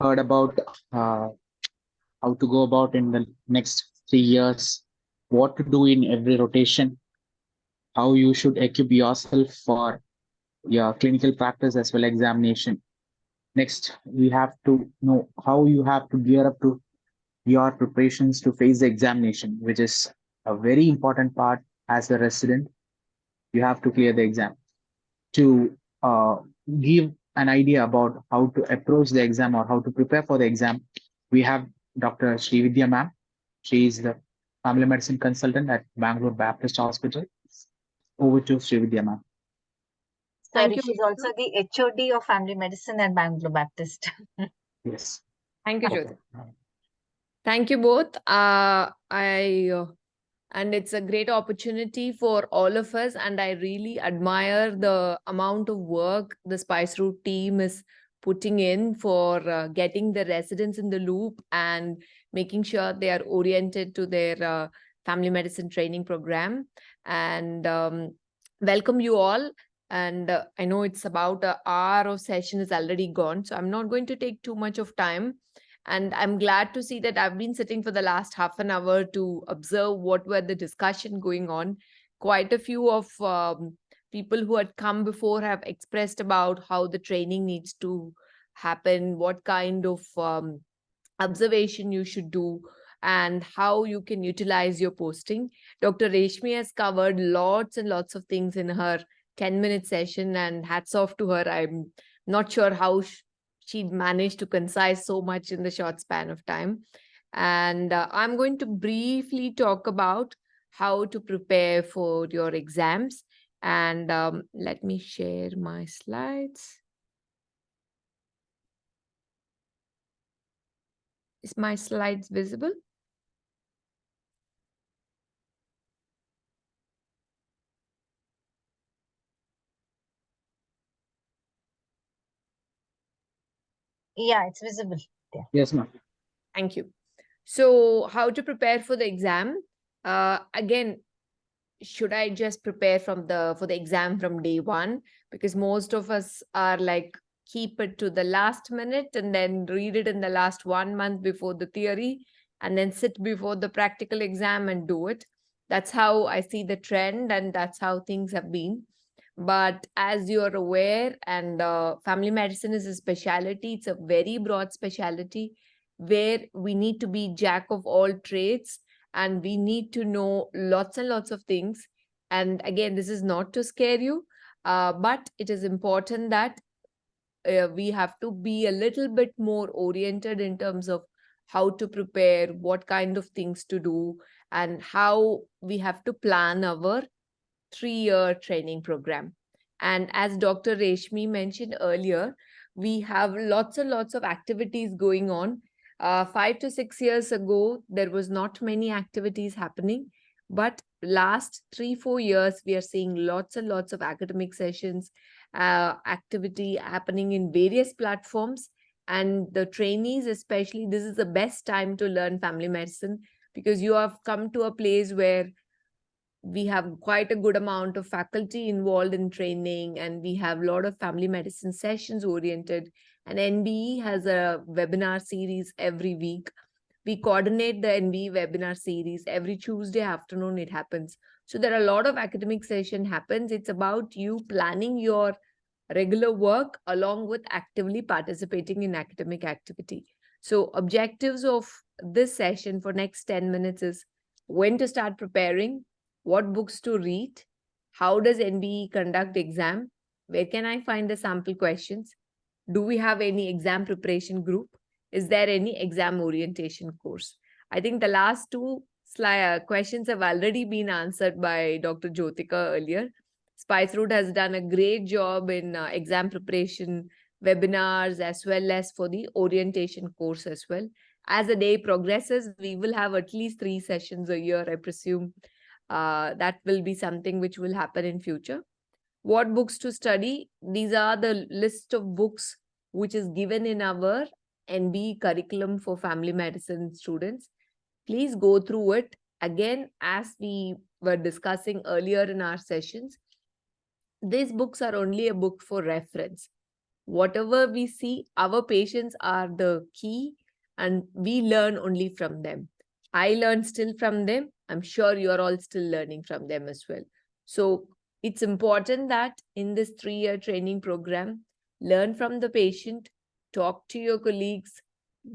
Heard about how to go about in the next 3 years, what to do in every rotation, how you should equip yourself for your clinical practice as well examination. Next, we have to know how you have to gear up to your preparations to face the examination, which is a very important part as a resident. You have to clear the exam. To give an idea about how to approach the exam or how to prepare for the exam, we have Dr. Srividya ma'am. She is the family medicine consultant at Bangalore Baptist Hospital. Over to Srividya ma'am. Sorry, she's also the HOD of family medicine at Bangalore Baptist. Yes. Thank you, Jyoti. Thank you both. And it's a great opportunity for all of us. And I really admire the amount of work the Spice Route team is putting in for getting the residents in the loop and making sure they are oriented to their family medicine training program. And welcome you all. And I know it's about an hour of session is already gone, so I'm not going to take too much of time. And I'm glad to see that I've been sitting for the last half an hour to observe what were the discussion going on. Quite a few of people who had come before have expressed about how the training needs to happen, what kind of observation you should do, and how you can utilize your posting. Dr. Reshmi has covered lots and lots of things in her 10-minute session, and hats off to her. I'm not sure how she managed to concise so much in the short span of time. And I'm going to briefly talk about how to prepare for your exams. And let me share my slides. Is my slides visible? Yeah, it's visible. Yeah. Yes, ma'am. Thank you. So, how to prepare for the exam? Again, should I just prepare for the exam from day one? Because most of us are like keep it to the last minute and then read it in the last 1 month before the theory and then sit before the practical exam and do it. That's how I see the trend and that's how things have been. But as you are aware, and family medicine is a specialty, it's a very broad specialty where we need to be jack of all trades and we need to know lots and lots of things. And again, this is not to scare you, but it is important that we have to be a little bit more oriented in terms of how to prepare, what kind of things to do, and how we have to plan our 3-year training program. And as Dr. Reshmi mentioned earlier, we have lots and lots of activities going on. 5 to 6 years ago, there was not many activities happening, but last 3-4 years, we are seeing lots and lots of academic sessions, activity happening in various platforms. And the trainees, especially, this is the best time to learn family medicine because you have come to a place where we have quite a good amount of faculty involved in training and we have a lot of family medicine sessions oriented, and NBE has a webinar series every week. We coordinate the NBE webinar series every Tuesday afternoon. It happens, so there are a lot of academic session happens. It's about you planning your regular work along with actively participating in academic activity. So objectives of this session for next 10 minutes is when to start preparing, what books to read, how does NBE conduct exam, where can I find the sample questions, do we have any exam preparation group, is there any exam orientation course. I think the last two questions have already been answered by Dr. Jyotika earlier. Spice Route has done a great job in exam preparation webinars as well as for the orientation course as well. As the day progresses, we will have at least 3 sessions a year, I presume. That will be something which will happen in future. What books to study? These are the list of books which is given in our NB curriculum for family medicine students. Please go through it. Again, as we were discussing earlier in our sessions, these books are only a book for reference. Whatever we see, our patients are the key and we learn only from them. I learn still from them. I'm sure you are all still learning from them as well. So it's important that in this 3-year training program, learn from the patient, talk to your colleagues,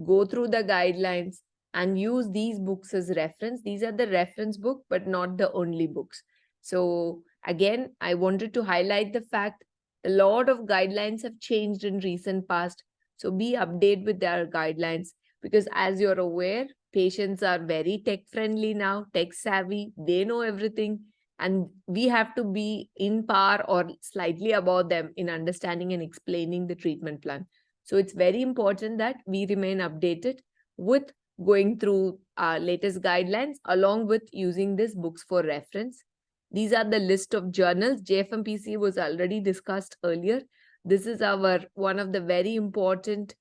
go through the guidelines and use these books as reference. These are the reference book, but not the only books. So again, I wanted to highlight the fact a lot of guidelines have changed in recent past. So be updated with their guidelines because as you're aware, patients are very tech friendly now, tech savvy, they know everything. And we have to be in par or slightly above them in understanding and explaining the treatment plan. So it's very important that we remain updated with going through our latest guidelines along with using these books for reference. These are the list of journals. JFMPC was already discussed earlier. This is our one of the very important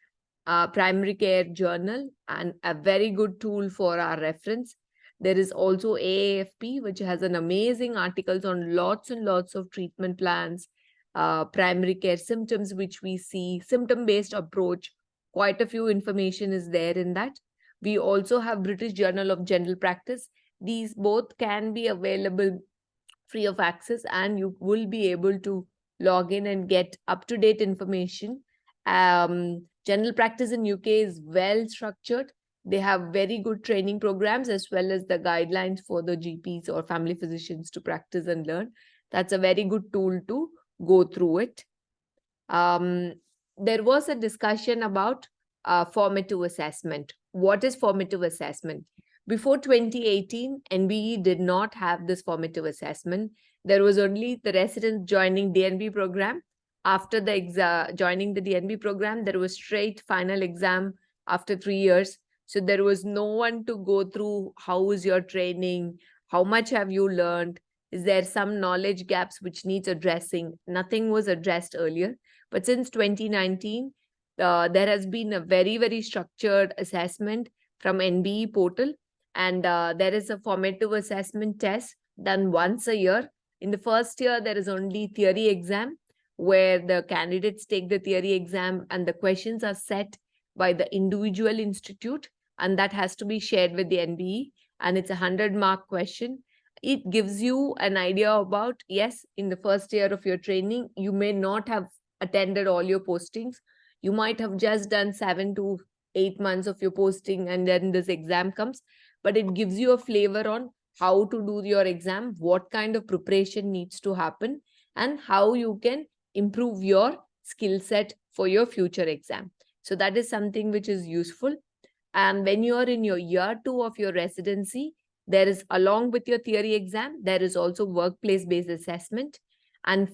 primary care journal and a very good tool for our reference. There is also AAFP, which has an amazing articles on lots and lots of treatment plans, primary care symptoms, which we see, symptom-based approach. Quite a few information is there in that. We also have British Journal of General Practice. These both can be available free of access and you will be able to log in and get up-to-date information. General practice in UK is well structured. They have very good training programs as well as the guidelines for the GPs or family physicians to practice and learn. That's a very good tool to go through it. There was a discussion about formative assessment. What is formative assessment? Before 2018, NBE did not have this formative assessment. There was only the residents joining DNB program. After the joining the DNB program, there was straight final exam after 3 years. So there was no one to go through how is your training, how much have you learned, is there some knowledge gaps which needs addressing. Nothing was addressed earlier. But since 2019, there has been a very, very structured assessment from NBE portal. And there is a formative assessment test done once a year. In the first year, there is only theory exam where the candidates take the theory exam and the questions are set by the individual institute, and that has to be shared with the NBE, and it's a 100-mark question. It gives you an idea about, yes, in the first year of your training, you may not have attended all your postings. You might have just done 7 to 8 months of your posting and then this exam comes, but it gives you a flavor on how to do your exam, what kind of preparation needs to happen, and how you can improve your skill set for your future exam. So that is something which is useful. And when you are in your year 2 of your residency, there is, along with your theory exam, there is also workplace-based assessment. And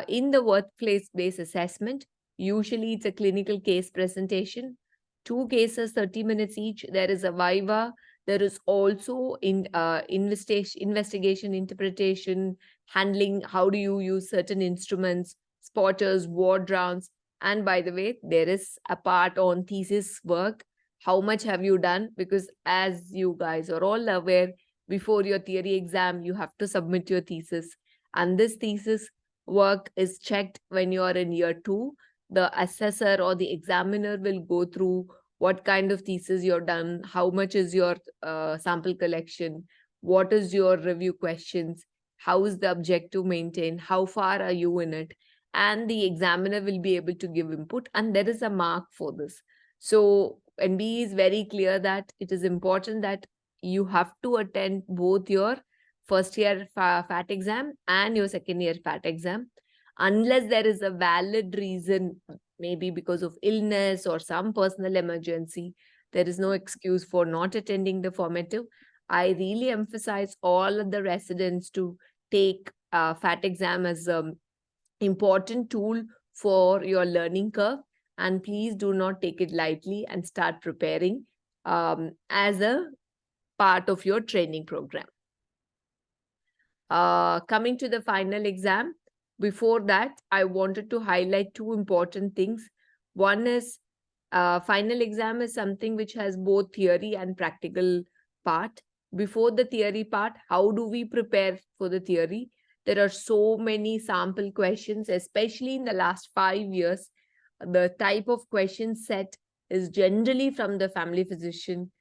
in the workplace-based assessment, usually it's a clinical case presentation, 2 cases, 30 minutes each. There is a viva. There is also investigation, interpretation, handling, how do you use certain instruments, spotters, ward rounds. And by the way, there is a part on thesis work. How much have you done? Because as you guys are all aware, before your theory exam, you have to submit your thesis. And this thesis work is checked when you are in year 2. The assessor or the examiner will go through what kind of thesis you've done, how much is your sample collection, what is your review questions, how is the objective maintained, how far are you in it, and the examiner will be able to give input, and there is a mark for this. So NBE is very clear that it is important that you have to attend both your first year FAT exam and your second year FAT exam. Unless there is a valid reason, maybe because of illness or some personal emergency, there is no excuse for not attending the formative. I really emphasize all of the residents to take FAT exam as an important tool for your learning curve. And please do not take it lightly and start preparing as a part of your training program. Coming to the final exam, before that, I wanted to highlight 2 important things. One is final exam is something which has both theory and practical part. Before the theory part, how do we prepare for the theory? There are so many sample questions, especially in the last 5 years. The type of question set is generally from the family physician.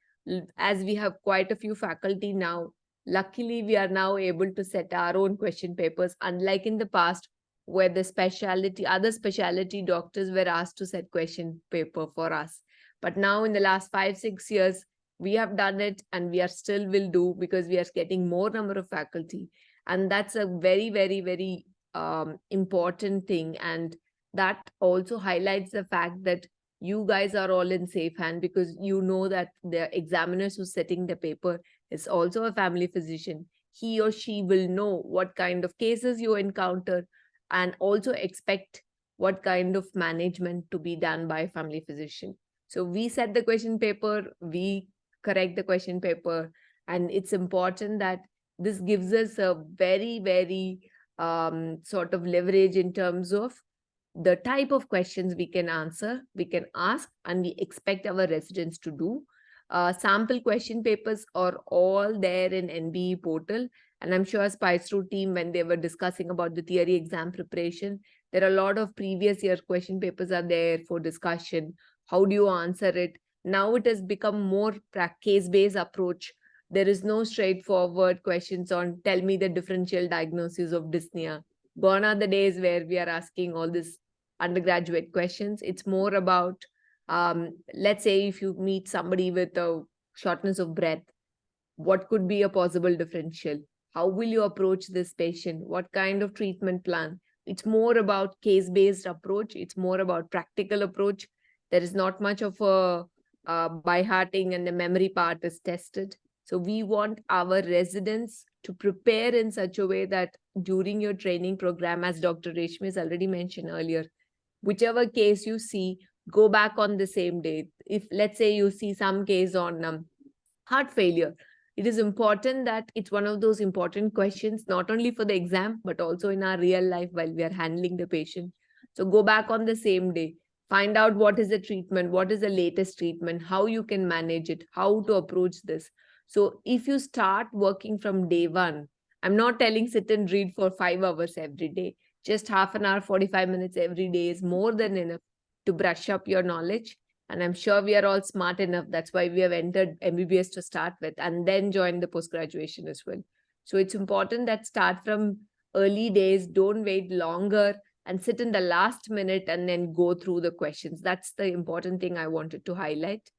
As we have quite a few faculty now, luckily we are now able to set our own question papers, unlike in the past where the other specialty doctors were asked to set question paper for us. But now in the last 5-6 years, we have done it, and we are still will do, because we are getting more number of faculty. And that's a very, very, very important thing. And that also highlights the fact that you guys are all in safe hand, because you know that the examiners who's setting the paper is also a family physician. He or she will know what kind of cases you encounter and also expect what kind of management to be done by a family physician. So we set the question paper, we correct the question paper, and it's important that this gives us a very, very sort of leverage in terms of the type of questions we can answer, we can ask, and we expect our residents to do. Sample question papers are all there in NBE portal. And I'm sure Spice Route team, when they were discussing about the theory exam preparation, there are a lot of previous year question papers are there for discussion. How do you answer it? Now it has become more case-based approach. There is no straightforward questions on tell me the differential diagnosis of dyspnea. Gone are the days where we are asking all these undergraduate questions. It's more about, let's say if you meet somebody with a shortness of breath, what could be a possible differential? How will you approach this patient? What kind of treatment plan? It's more about case-based approach. It's more about practical approach. There is not much of a by hearting, and the memory part is tested. So we want our residents to prepare in such a way that during your training program, as Dr. Reshmi has already mentioned earlier, whichever case you see, go back on the same day. If let's say you see some case on heart failure, it is important that it's one of those important questions, not only for the exam, but also in our real life while we are handling the patient. So go back on the same day, find out what is the treatment, what is the latest treatment, how you can manage it, how to approach this. So if you start working from day one, I'm not telling sit and read for 5 hours every day. Just half an hour, 45 minutes every day is more than enough to brush up your knowledge. And I'm sure we are all smart enough. That's why we have entered MBBS to start with and then join the post graduation as well. So it's important that start from early days, don't wait longer and sit in the last minute and then go through the questions. That's the important thing I wanted to highlight.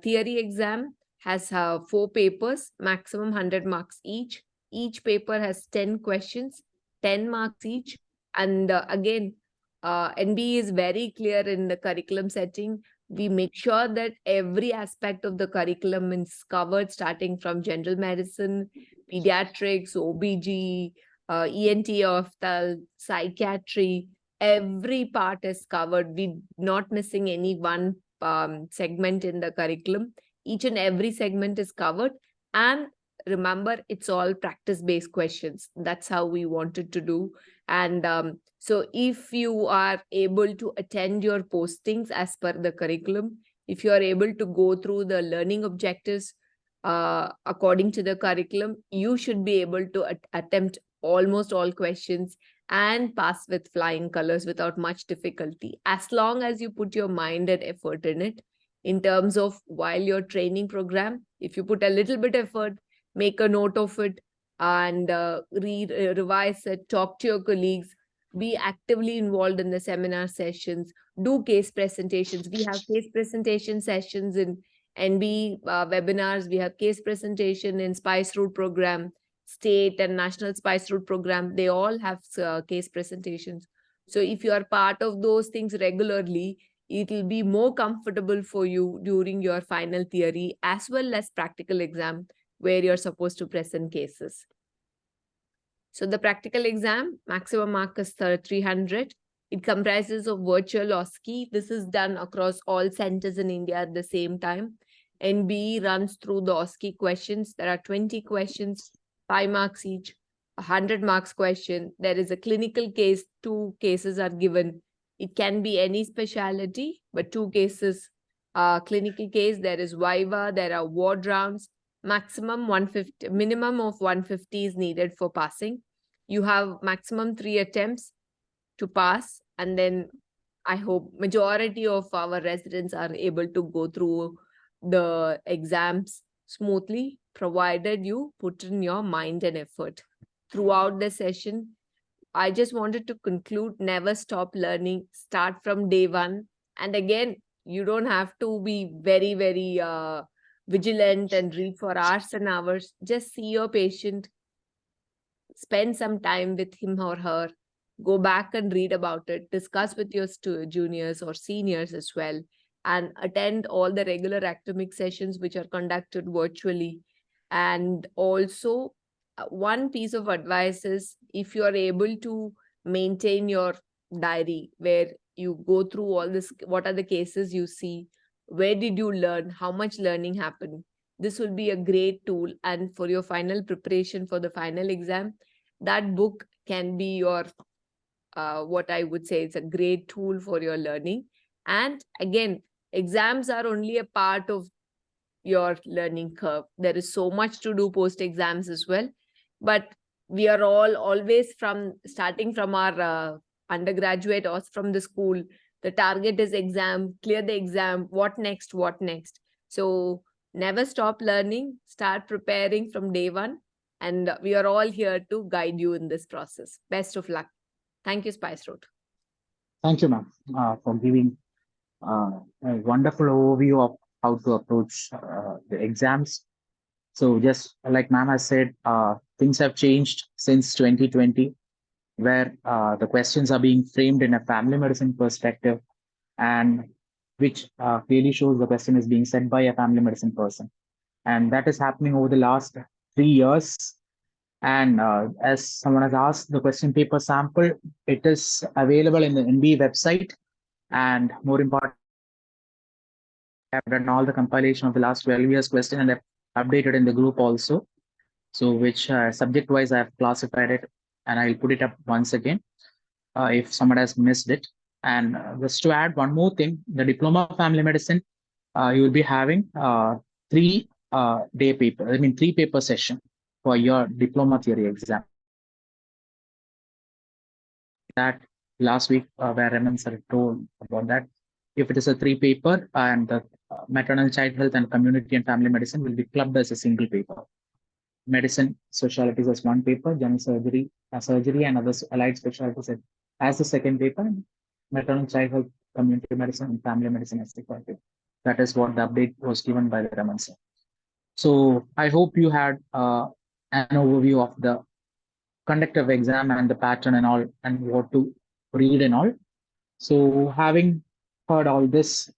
Theory exam has 4 papers, maximum 100 marks each. Each paper has 10 questions, 10 marks each. And again, NB is very clear in the curriculum setting. We make sure that every aspect of the curriculum is covered, starting from general medicine, pediatrics, OBG, ENT, ophthalm, psychiatry. Every part is covered. We not missing any one segment in the curriculum. Each and every segment is covered. And remember, it's all practice-based questions. That's how we wanted to do. And so if you are able to attend your postings as per the curriculum, if you are able to go through the learning objectives according to the curriculum, you should be able to attempt almost all questions and pass with flying colors without much difficulty, as long as you put your mind and effort in it. In terms of while your training program, if you put a little bit effort, make a note of it and revise it, talk to your colleagues, be actively involved in the seminar sessions, do case presentations. We have case presentation sessions in NB webinars. We have case presentation in Spice Route program, state and national Spice Route program. They all have case presentations. So if you are part of those things regularly, it will be more comfortable for you during your final theory as well as practical exam where you're supposed to present cases. So the practical exam, maximum mark is 300. It comprises of virtual OSCE. This is done across all centers in India at the same time. NBE runs through the OSCE questions. There are 20 questions, 5 marks each, 100 marks question. There is a clinical case, 2 cases are given. It can be any specialty, but 2 cases, clinical case. There is Viva, there are ward rounds. Maximum 150, minimum of 150 is needed for passing. You have maximum 3 attempts to pass, and then I hope majority of our residents are able to go through the exams smoothly, provided you put in your mind and effort throughout the session. I just wanted to conclude, never stop learning, start from day one. And again, you don't have to be very, very vigilant and read for hours and hours. Just see your patient, spend some time with him or her, go back and read about it, discuss with your juniors or seniors as well, and attend all the regular academic sessions which are conducted virtually. And also, one piece of advice is, if you are able to maintain your diary where you go through all this, what are the cases you see, where did you learn, how much learning happened, this will be a great tool. And for your final preparation for the final exam, that book can be your what I would say is a great tool for your learning. And again, exams are only a part of your learning curve. There is so much to do post exams as well, but we are all always from starting from our undergraduate or from the school, the target is exam, clear the exam, what next, what next. So never stop learning, start preparing from day one, and we are all here to guide you in this process. Best of luck. Thank you, Spice Road. Thank you, ma'am, for giving a wonderful overview of how to approach the exams. So just like ma'am has said, things have changed since 2020, where the questions are being framed in a family medicine perspective. And which clearly shows the question is being said by a family medicine person. And that is happening over the last 3 years. And as someone has asked, the question paper sample, it is available in the NB website. And more important, I have done all the compilation of the last 12 years question and I've updated in the group also. So which subject wise I have classified it and I'll put it up once again if someone has missed it. And just to add one more thing, the diploma of family medicine, you will be having 3 day paper, 3 paper session for your diploma theory exam. That last week where Raman sir told about that. If it is a 3 paper and the maternal child health and community and family medicine will be clubbed as a single paper. Medicine specialties as one paper, general surgery and other allied specialties as the second paper, maternal child health, community medicine and family medicine as the third paper. That is what the update was given by the Raman sir. So I hope you had an overview of the conduct of exam and the pattern and all and what to read and all. So having heard all this,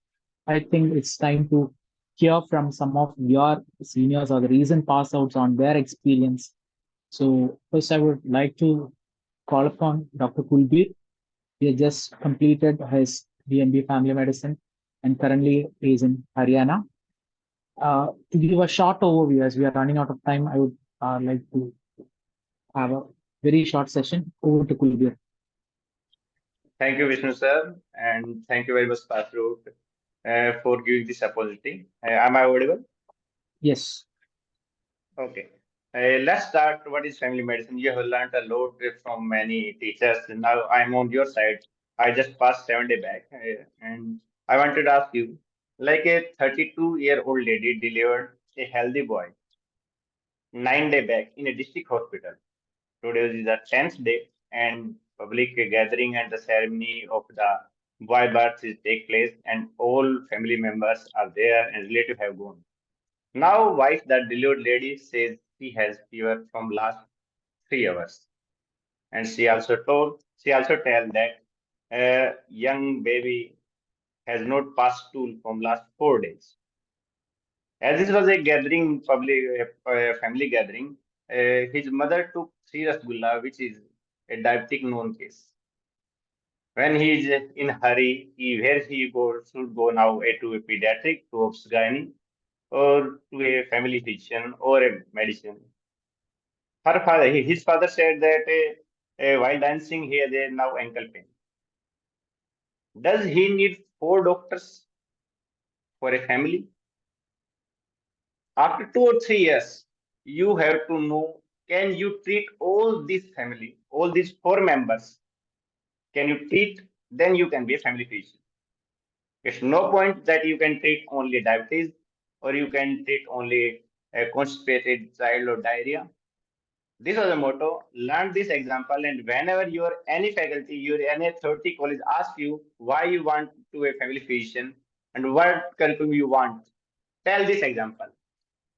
I think it's time to hear from some of your seniors or the recent pass outs on their experience. So first I would like to call upon Dr. Kulbir. He has just completed his DMB family medicine and currently is in Haryana. To give a short overview, as we are running out of time, I would like to have a very short session. Over to Kulbir. Thank you, Vishnu sir, and thank you very much, Pastor, for giving this opportunity. Am I audible? Yes. Okay. Let's start. What is family medicine? You have learned a lot from many teachers. Now I'm on your side. I just passed 7 day back, and I wanted to ask you, like a 32-year-old lady delivered a healthy boy 9 day back in a district hospital. Today is the 10th day, and public gathering and the ceremony of the boy birth is take place, and all family members are there and relatives have gone. Now, wife, the delivered lady says she has fever from last 3 hours, and she also tell that a young baby has not passed stool from last 4 days. As this was a gathering, family gathering, his mother took 3 rasgulla, which is a diabetic known case. When he is in hurry, where he should go now to a pediatric, to obs-gynae, or to a family physician or a medicine. His father said that while dancing he has a now ankle pain. Does he need 4 doctors for a family? After 2 or 3 years, you have to know, can you treat all this family, all these 4 members? Can you treat? Then you can be a family physician. It's no point that you can treat only diabetes or you can treat only a constipated child or diarrhea. This was the motto. Learn this example, and whenever your any faculty, your any authority college ask you why you want to be a family physician and what curriculum you want, tell this example.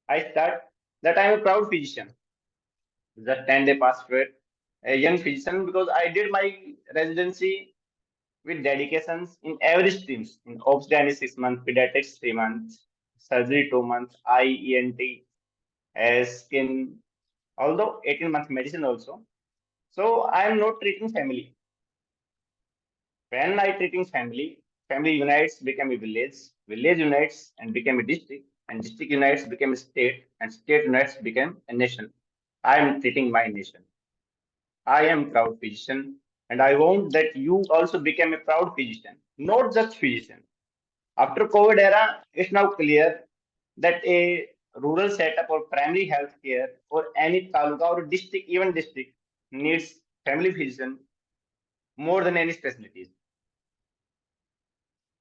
I start that I'm a proud physician. Just 10 day past away, a young physician because I did my residency with dedications in every streams. In obs-gynae 6 months, pediatrics 3 months, surgery 2 months, eye, ENT, skin, although 18 months medicine also. So I am not treating family. When I treating family, family unites, become a village, village unites and become a district, and district unites, become a state, and state unites, become a nation. I am treating my nation. I am proud physician, and I want that you also become a proud physician, not just physician. After COVID era, it's now clear that a rural setup or primary health care or any taluka or district, even district, needs family physician more than any specialties.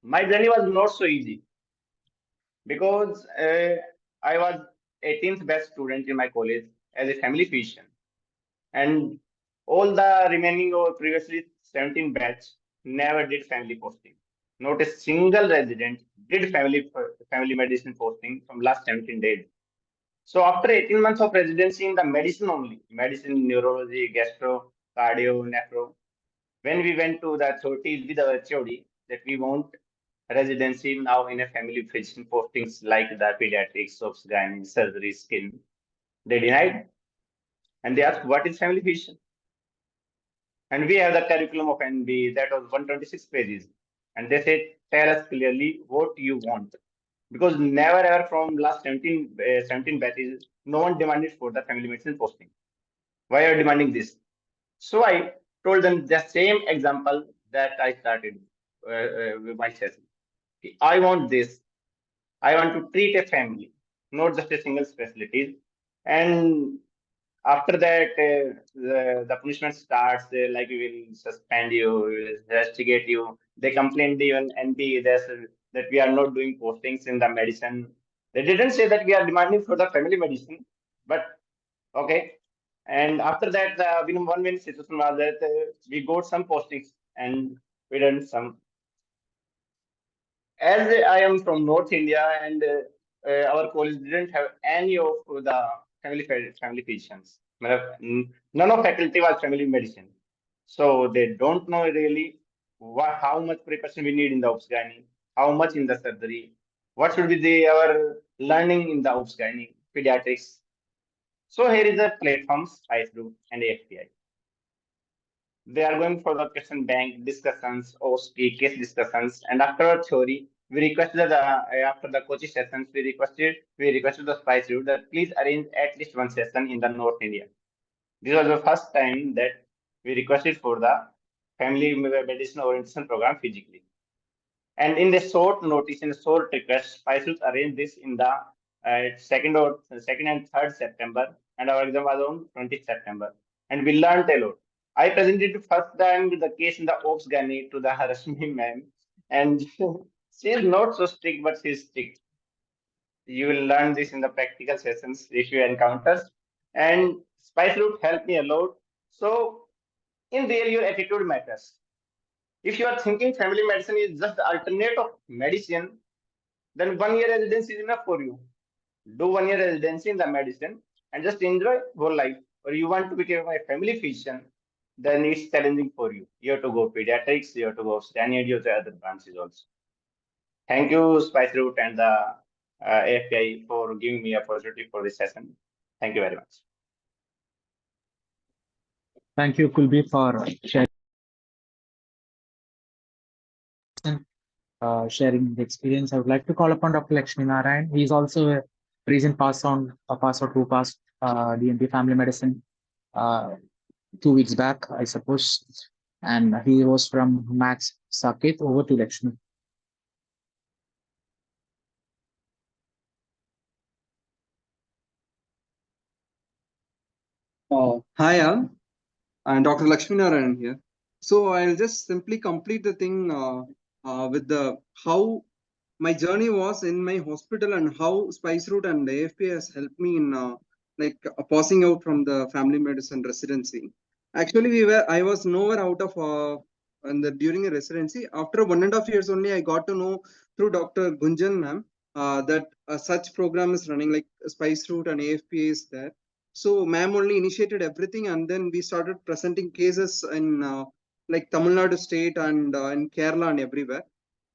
My journey was not so easy because I was 18th best student in my college as a family physician, and all the remaining or previously 17 batch never did family posting. Not a single resident did family medicine posting from last 17 days. So after 18 months of residency in the medicine only, medicine, neurology, gastro, cardio, nephro, when we went to the authorities with our HOD that we want residency now in a family physician postings like the pediatrics, obs-gynae, surgery, skin. They denied, and they asked, what is family physician? And we have the curriculum of NB that was 126 pages. And they said, tell us clearly what you want. Because never ever from last 17 batches, no one demanded for the family medicine posting. Why are you demanding this? So I told them the same example that I started with my session. I want this. I want to treat a family, not just a single specialty. And after that, the punishment starts. Like we will suspend you, we will investigate you. They complained even NB that we are not doing postings in the medicine. They didn't say that we are demanding for the family medicine, but okay. And after that, the one-win situation was that we got some postings and we done some. As I am from North India and our college didn't have any of the family physicians. None of faculty was family medicine. So they don't know really how much preparation we need in the obs-gynae, how much in the surgery, what should be our learning in the obs-gynae, pediatrics. So here is the platforms, ISRU and AFPI. They are going for the question bank discussions, OSP case discussions, and after theory, we requested after the coaching sessions, we requested the spice route that please arrange at least one session in the North India. This was the first time that we requested for the family medicine orientation program physically. And in the short notice, in the short request, spice route arranged this in the second and 3rd September, and our exam was on 20th September. And we learned a lot. I presented first time the case in the Ops Gani to the Harashmi ma'am, and she is not so strict, but she is strict. You will learn this in the practical sessions if you encounter. And Spice Route helped me a lot. So, in real, your attitude matters. If you are thinking family medicine is just the alternate of medicine, then 1 year residency is enough for you. Do 1 year residency in the medicine and just enjoy whole life. Or you want to become a family physician, then it's challenging for you. You have to go pediatrics, you have to go standard, you have to other branches also. Thank you, Spice Route and the AFPI for giving me opportunity for this session. Thank you very much. Thank you, Kulbi, for sharing the experience. I would like to call upon Dr. Lakshmi Narayan. He is also a recent pass out who passed DNB Family Medicine 2 weeks back, I suppose. And he was from Max Saket. Over to Lakshmi. Hi, all. I'm Dr. Lakshmi Narayan here. So I'll just simply complete the thing with the how my journey was in my hospital and how Spice Route and AFP has helped me in passing out from the family medicine residency. Actually, I was nowhere out of during a residency. After 1.5 years only, I got to know through Dr. Gunjan ma'am that such program is running, like Spice Route and AFP is there. So ma'am only initiated everything, and then we started presenting cases in like Tamil Nadu state and in Kerala and everywhere.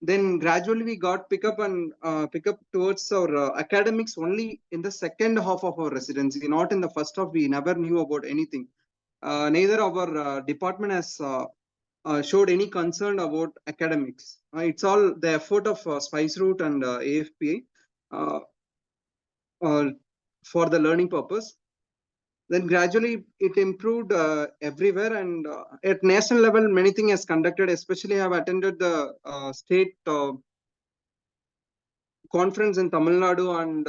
Then gradually we got pick up towards our academics only in the second half of our residency, not in the first half. We never knew about anything. Neither our department has showed any concern about academics. It's all the effort of Spice Route and AFPA for the learning purpose. Then gradually it improved everywhere, and at national level many things has conducted. Especially I have attended the state conference in Tamil Nadu and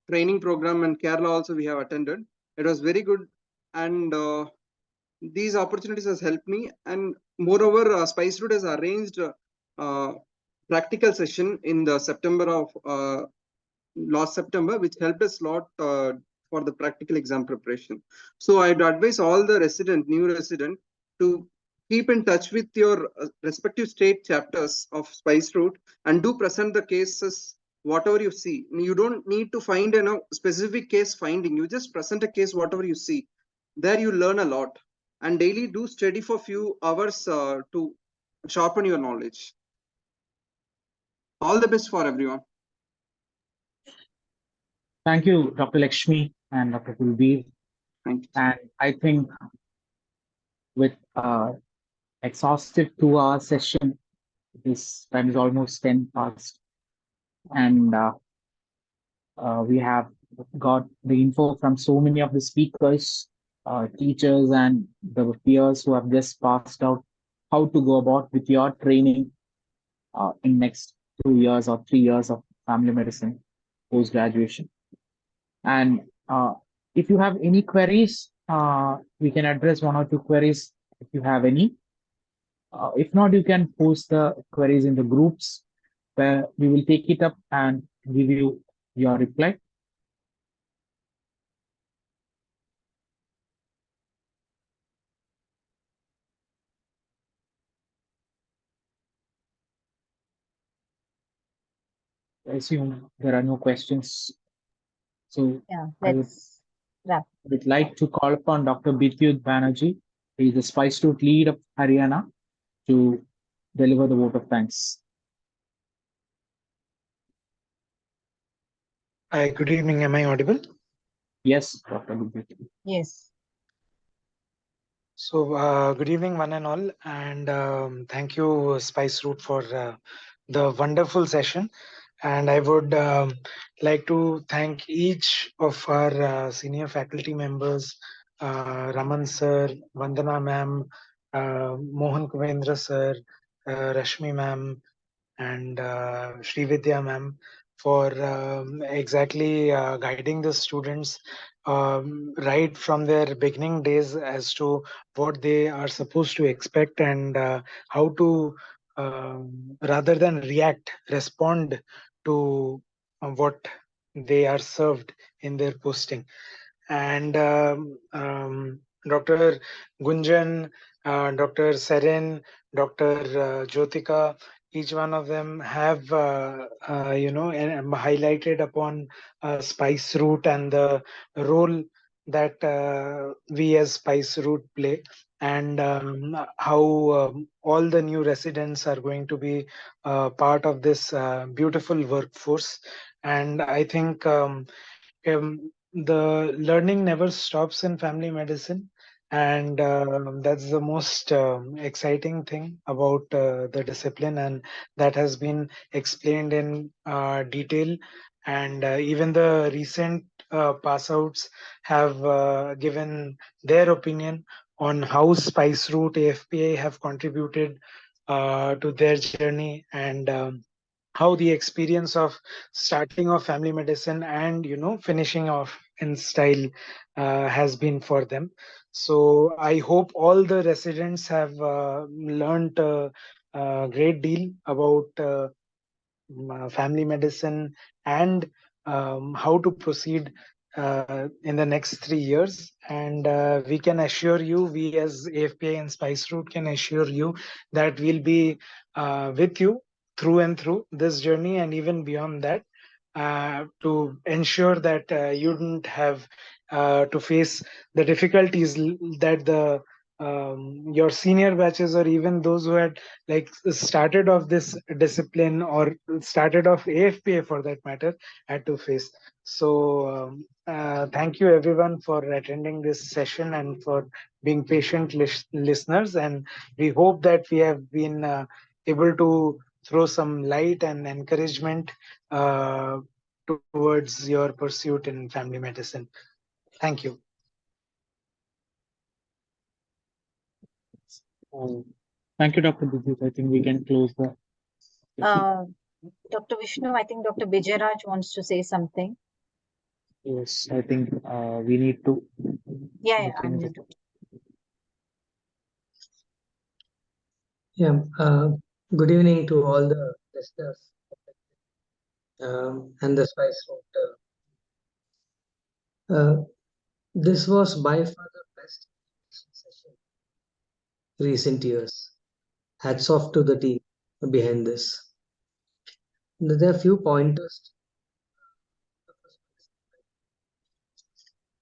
training program in Kerala also we have attended. It was very good, and these opportunities has helped me. And moreover, Spice Route has arranged practical session in the September of last September, which helped us a lot for the practical exam preparation. So I'd advise all the new resident to keep in touch with your respective state chapters of Spice Route and do present the cases, whatever you see. You don't need to find a specific case finding. You just present a case, whatever you see. There you learn a lot. And daily do study for few hours to sharpen your knowledge. All the best for everyone. Thank you, Dr. Lakshmi and Dr. Kulveer. Thank you. And I think with exhaustive 2 hour session, this time is almost 10 past. And we have got the info from so many of the speakers, teachers, and the peers who have just passed out how to go about with your training in next 2 years or 3 years of family medicine post graduation. And if you have any queries, we can address one or two queries if you have any. If not, you can post the queries in the groups where we will take it up and give you your reply. I assume there are no questions. So Yeah, I let's wrap. would like to call upon Dr. Bityut Banerjee. He is the Spice Route lead of Haryana to deliver the vote of thanks. Hi, good evening. Am I audible? Yes, Dr. Bityut. Yes. So, good evening, one and all, and thank you, Spice Route, for the wonderful session. And I would like to thank each of our senior faculty members, Raman sir, Vandana ma'am, Mohan Kuvendra sir, Rashmi ma'am, and Srividya ma'am for exactly guiding the students right from their beginning days as to what they are supposed to expect and how to rather than react, respond to what they are served in their posting. And Dr. Gunjan, Dr. Seren, Dr. Jyotika, each one of them have highlighted upon Spice Route and the role that we as Spice Route play, and how all the new residents are going to be part of this beautiful workforce. And I think the learning never stops in family medicine, and that's the most exciting thing about the discipline, and that has been explained in detail. And even the recent pass outs have given their opinion on how Spice Route AFPI have contributed to their journey, and how the experience of starting off family medicine and finishing off in style has been for them. So I hope all the residents have learned a great deal about family medicine and how to proceed in the next 3 years. And we can assure you, we as AFPI and Spice Route can assure you that we'll be with you through and through this journey and even beyond that, to ensure that you don't have to face the difficulties that the your senior batches or even those who had like started off this discipline or started off AFPA for that matter had to face. So thank you everyone for attending this session and for being patient listeners, and we hope that we have been able to throw some light and encouragement towards your pursuit in family medicine. Thank you. Thank you, Dr. Bityut. I think we can close the session. Dr. Vishnu, I think Dr. Bijay wants to say something. Yes, I think we need to. Yeah, I'm muted. Yeah, good evening to all the listeners and the Spice Route. This was by far the best session recent years. Hats off to the team behind this. There are few pointers.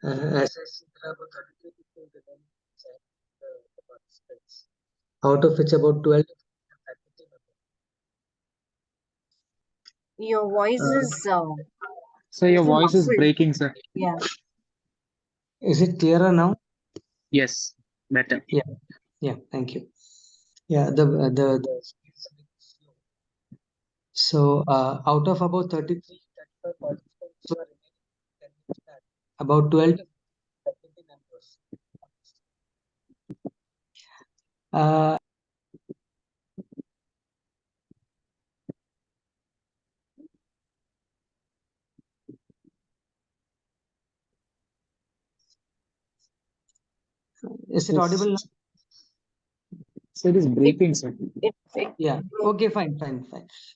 As I see, there are about 33 people within the participants, out of which about 12 faculty members. Your voice is So your voice is muffled. breaking, sir. Yeah. Is it clearer now? Yes, better. Yeah, thank you. Yeah, the so out of about 33, 35 participants who are remaining, about 12 to 15 members. Is it audible now? So it is breaking, sir. Yeah. Okay, fine.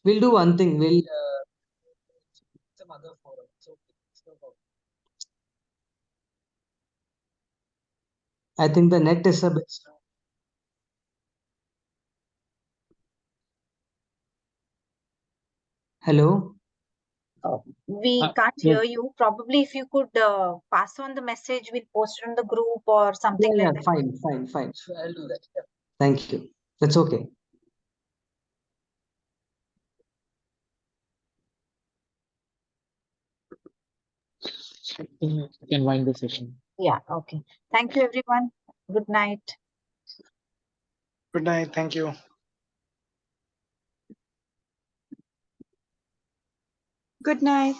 We'll do one thing. We'll some other forum. So no problem. I think the net is a bit slow. Hello. We can't yeah. hear you. Probably if you could pass on the message, we'll post it on the group or something Yeah, like that. fine. So I'll do that. Yeah. Thank you. That's okay. You can wind the session. Yeah, okay. Thank you, everyone. Good night. Good night. Thank you. Good night.